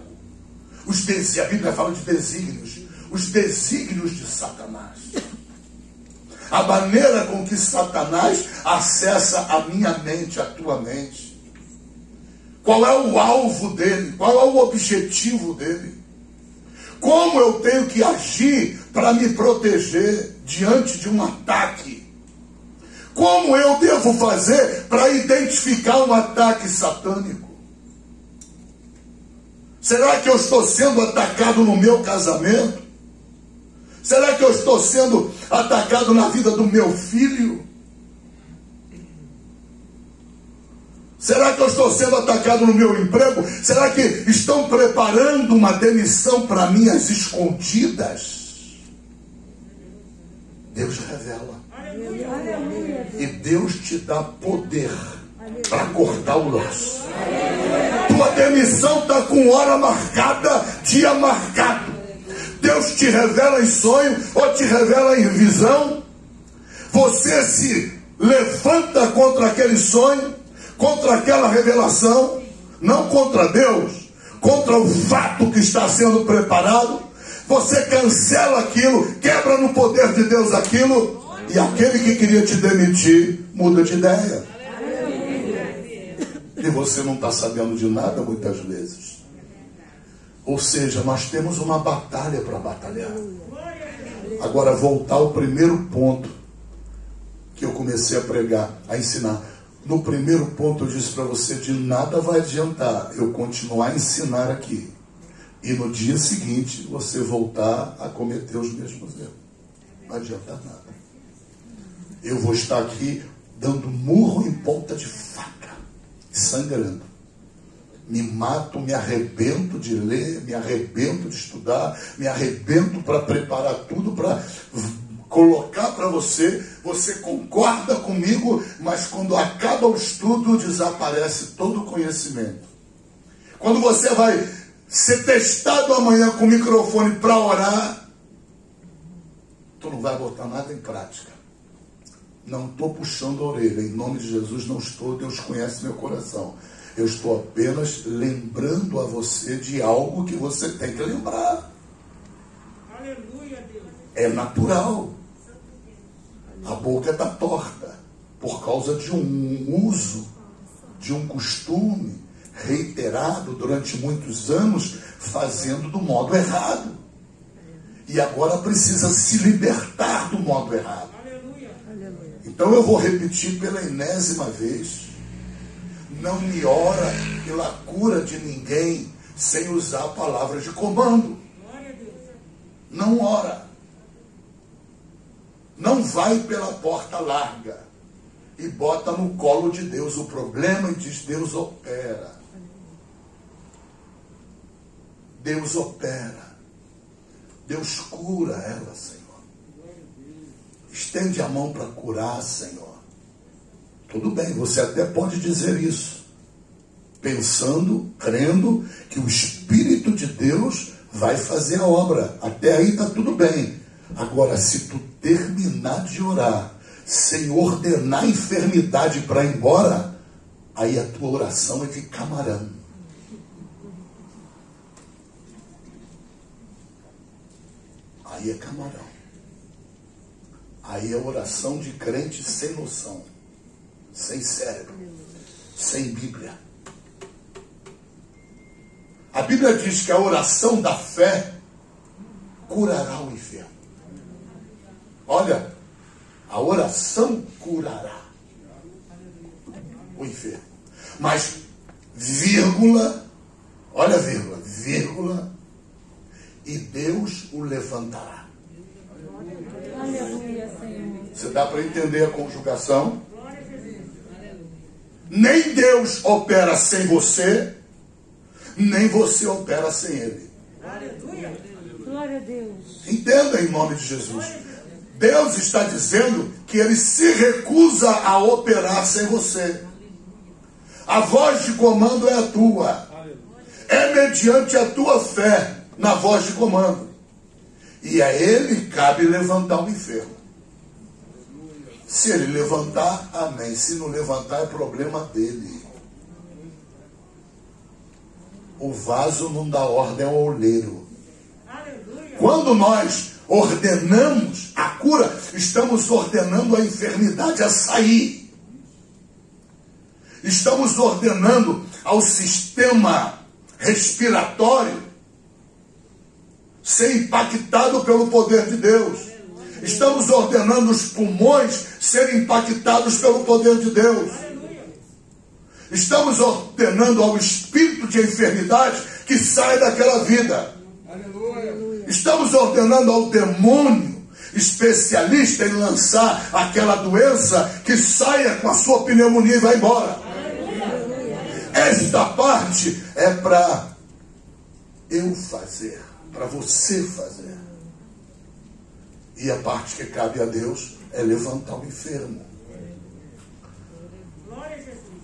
A Bíblia fala de desígnios. Os desígnios de Satanás. A maneira com que Satanás acessa a minha mente, a tua mente. Qual é o alvo dele? Qual é o objetivo dele? Como eu tenho que agir para me proteger diante de um ataque? Como eu devo fazer para identificar um ataque satânico? Será que eu estou sendo atacado no meu casamento? Será que eu estou sendo atacado na vida do meu filho? Será que eu estou sendo atacado no meu emprego? Será que estão preparando uma demissão para mim às escondidas? Deus revela. E Deus te dá poder para cortar o laço. Tua demissão está com hora marcada, dia marcado. Deus te revela em sonho ou te revela em visão. Você se levanta contra aquele sonho, contra aquela revelação, não contra Deus, contra o fato que está sendo preparado. Você cancela aquilo, quebra no poder de Deus aquilo, e aquele que queria te demitir muda de ideia. E você não está sabendo de nada muitas vezes. Ou seja, nós temos uma batalha para batalhar. Agora, voltar ao primeiro ponto que eu comecei a pregar, a ensinar. No primeiro ponto eu disse para você, de nada vai adiantar eu continuar a ensinar aqui e no dia seguinte você voltar a cometer os mesmos erros. Não adianta nada. Eu vou estar aqui dando murro em ponta de faca, sangrando. Me mato, me arrebento de ler, me arrebento de estudar, me arrebento para preparar tudo, para colocar para você. Você concorda comigo, mas quando acaba o estudo, desaparece todo o conhecimento. Quando você vai ser testado amanhã com o microfone para orar, tu não vai botar nada em prática. Não estou puxando a orelha, em nome de Jesus não estou, Deus conhece meu coração. Eu estou apenas lembrando a você de algo que você tem que lembrar. Aleluia, Deus. É natural. A boca está torta por causa de um uso, de um costume reiterado durante muitos anos, fazendo do modo errado. E agora precisa se libertar do modo errado. Então eu vou repetir pela enésima vez. Não me ora pela cura de ninguém sem usar palavras de comando. Não ora. Não vai pela porta larga e bota no colo de Deus o problema e diz: Deus opera. Deus opera. Deus cura ela, Senhor. Estende a mão para curar, Senhor. Tudo bem, você até pode dizer isso, pensando, crendo que o Espírito de Deus vai fazer a obra. Até aí está tudo bem. Agora, se tu terminar de orar sem ordenar a enfermidade para ir embora, aí a tua oração é de camarão. Aí é camarão. Aí é oração de crente sem noção, sem cérebro, sem Bíblia. A Bíblia diz que a oração da fé curará o enfermo. Olha, a oração curará o enfermo. Mas, vírgula, olha a vírgula, vírgula, e Deus o levantará. Aleluia, Senhor. Você dá para entender a conjugação? Nem Deus opera sem você, nem você opera sem Ele. Glória a Deus. Entenda em nome de Jesus. Deus está dizendo que Ele se recusa a operar sem você. A voz de comando é a tua. É mediante a tua fé na voz de comando. E a Ele cabe levantar o enfermo. Se Ele levantar, amém. Se não levantar, é problema dele. O vaso não dá ordem ao oleiro. Quando nós ordenamos a cura, estamos ordenando a enfermidade a sair. Estamos ordenando ao sistema respiratório ser impactado pelo poder de Deus. Estamos ordenando os pulmões serem impactados pelo poder de Deus. Estamos ordenando ao espírito de enfermidade que saia daquela vida. Estamos ordenando ao demônio especialista em lançar aquela doença que saia com a sua pneumonia e vai embora. Esta parte é para eu fazer, para você fazer. E a parte que cabe a Deus é levantar o enfermo.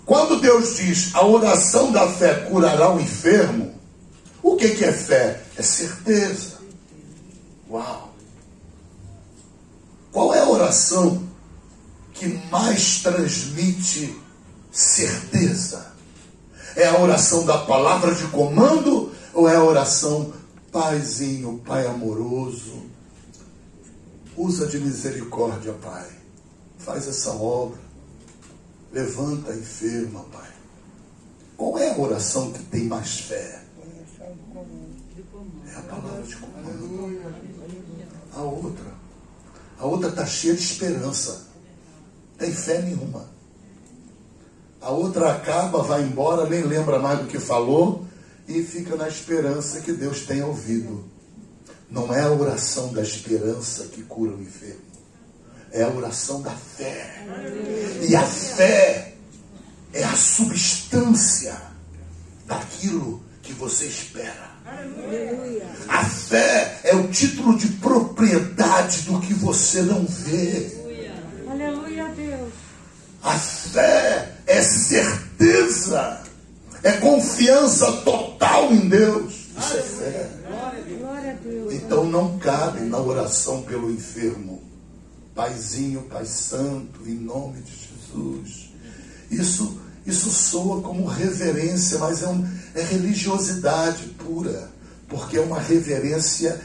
Quando Deus diz a oração da fé curará o enfermo, o que é fé? É certeza. Uau! Qual é a oração que mais transmite certeza? É a oração da palavra de comando ou é a oração Paizinho, Pai amoroso? Usa de misericórdia, Pai. Faz essa obra. Levanta a enferma, Pai. Qual é a oração que tem mais fé? É a palavra de comando. A outra está cheia de esperança. Tem fé nenhuma. A outra acaba, vai embora, nem lembra mais do que falou e fica na esperança que Deus tenha ouvido. Não é a oração da esperança que cura o enfermo. É a oração da fé. E a fé é a substância daquilo que você espera. A fé é o título de propriedade do que você não vê. Aleluia, Deus. A fé é certeza, é confiança total em Deus. Isso é fé. Glória a Deus. Então não cabe na oração pelo enfermo: Paizinho, Pai Santo, em nome de Jesus. Isso soa como reverência, mas é religiosidade pura, porque é uma reverência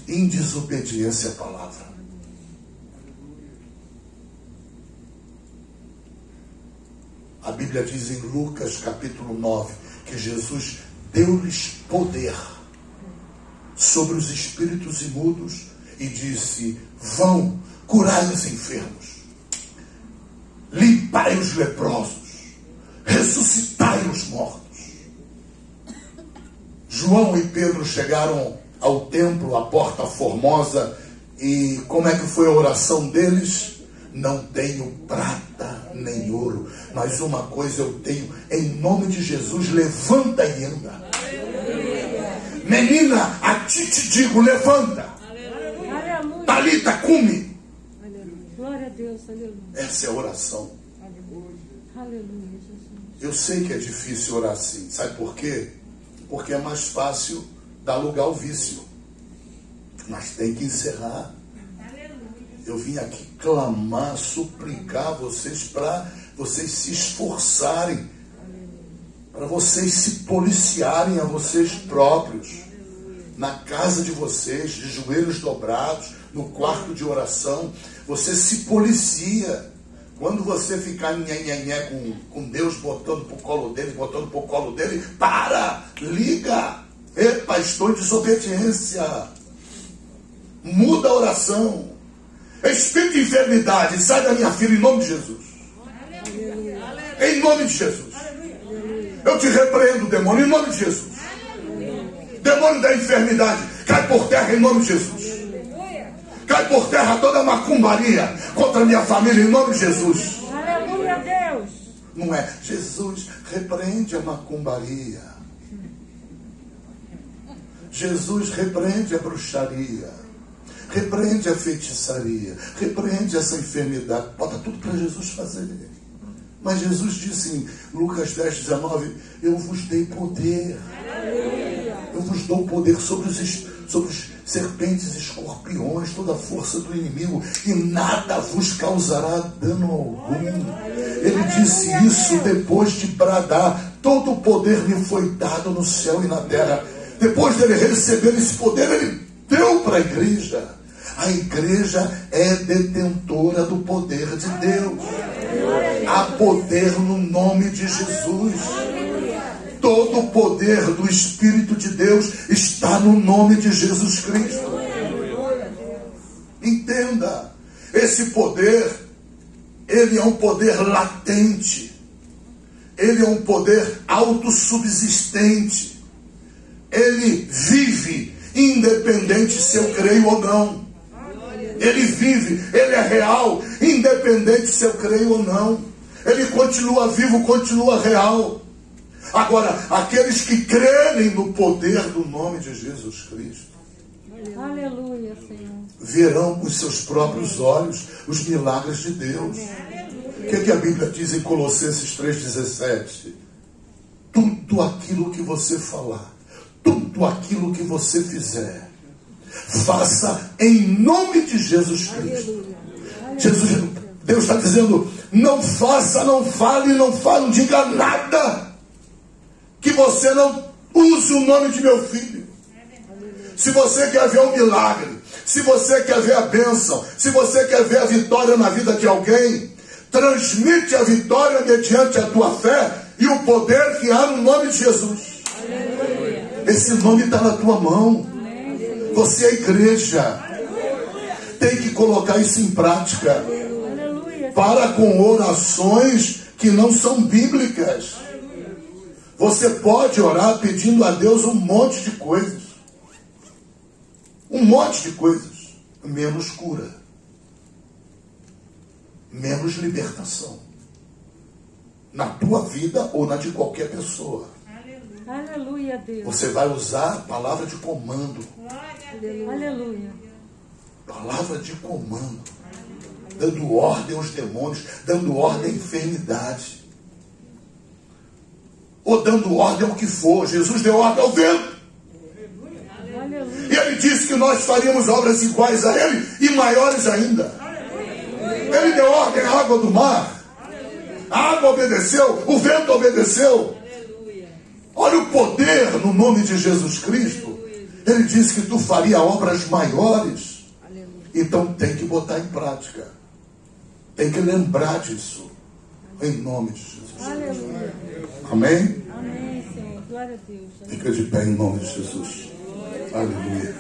em desobediência à palavra. A Bíblia diz em Lucas capítulo 9 que Jesus deu-lhes poder sobre os espíritos imundos e disse: vão, curai os enfermos, limpai os leprosos, ressuscitai os mortos. João e Pedro chegaram ao templo, à porta formosa, e como é que foi a oração deles? Não tenho prata nem ouro, mas uma coisa eu tenho, em nome de Jesus, levanta e anda. Menina, a ti te digo, levanta. Aleluia. Talita, cume. Glória a Deus, aleluia. Essa é a oração. Aleluia, Jesus. Eu sei que é difícil orar assim, sabe por quê? Porque é mais fácil dar lugar ao vício, mas tem que encerrar. Eu vim aqui clamar, suplicar vocês para vocês se esforçarem, para vocês se policiarem a vocês próprios, na casa de vocês, de joelhos dobrados, no quarto de oração. Você se policia. Quando você ficar nhenhenhé com Deus, botando pro colo dele, para, liga. Epa, estou em desobediência. Muda a oração. Espírito de enfermidade, sai da minha filha em nome de Jesus. Em nome de Jesus. Eu te repreendo, demônio, em nome de Jesus. Demônio da enfermidade, cai por terra em nome de Jesus. Cai por terra toda macumbaria contra a minha família em nome de Jesus. Aleluia, Deus. Não é? Jesus repreende a macumbaria. Jesus repreende a bruxaria. Repreende a feitiçaria. Repreende essa enfermidade. Bota tudo para Jesus fazer. Mas Jesus disse em Lucas 10:19: eu vos dei poder. Eu vos dou poder sobre os serpentes e escorpiões, toda a força do inimigo, e nada vos causará dano algum. Ele disse isso depois de bradar: todo o poder me foi dado no céu e na terra. Depois dele receber esse poder, ele deu para a igreja. A igreja é detentora do poder de Deus. Há poder no nome de Jesus. Todo o poder do Espírito de Deus está no nome de Jesus Cristo. Entenda, esse poder, ele é um poder latente. Ele é um poder autossubsistente. Ele vive, independente se eu creio ou não. Ele vive, ele é real, independente se eu creio ou não. Ele continua vivo, continua real. Agora, aqueles que crerem no poder do nome de Jesus Cristo, Aleluia, Senhor, verão com os seus próprios olhos os milagres de Deus. O que a Bíblia diz em Colossenses 3,17? Tudo aquilo que você falar, tudo aquilo que você fizer, faça em nome de Jesus Cristo. Deus está dizendo: não faça, não fale, não diga nada que você não use o nome de meu filho. Se você quer ver um milagre, se você quer ver a bênção, se você quer ver a vitória na vida de alguém, transmite a vitória mediante a tua fé e o poder que há no nome de Jesus. Esse nome está na tua mão. Você é igreja. Tem que colocar isso em prática. Para com orações que não são bíblicas. Você pode orar pedindo a Deus um monte de coisas. Um monte de coisas. Menos cura. Menos libertação. Na tua vida ou na de qualquer pessoa. aleluia, Deus. Você vai usar a palavra de comando. Aleluia. Palavra de comando. Dando ordem aos demônios. Dando ordem à enfermidade. Ou dando ordem ao que for. Jesus deu ordem ao vento. E ele disse que nós faríamos obras iguais a ele e maiores ainda. Ele deu ordem à água do mar. A água obedeceu, o vento obedeceu. Olha o poder no nome de Jesus Cristo. Ele disse que tu faria obras maiores. Então tem que botar em prática. Tem que lembrar disso. Em nome de Jesus. Aleluia. Amém? Amém, Senhor. Glória a Deus. Fica de pé em nome de Jesus. Aleluia.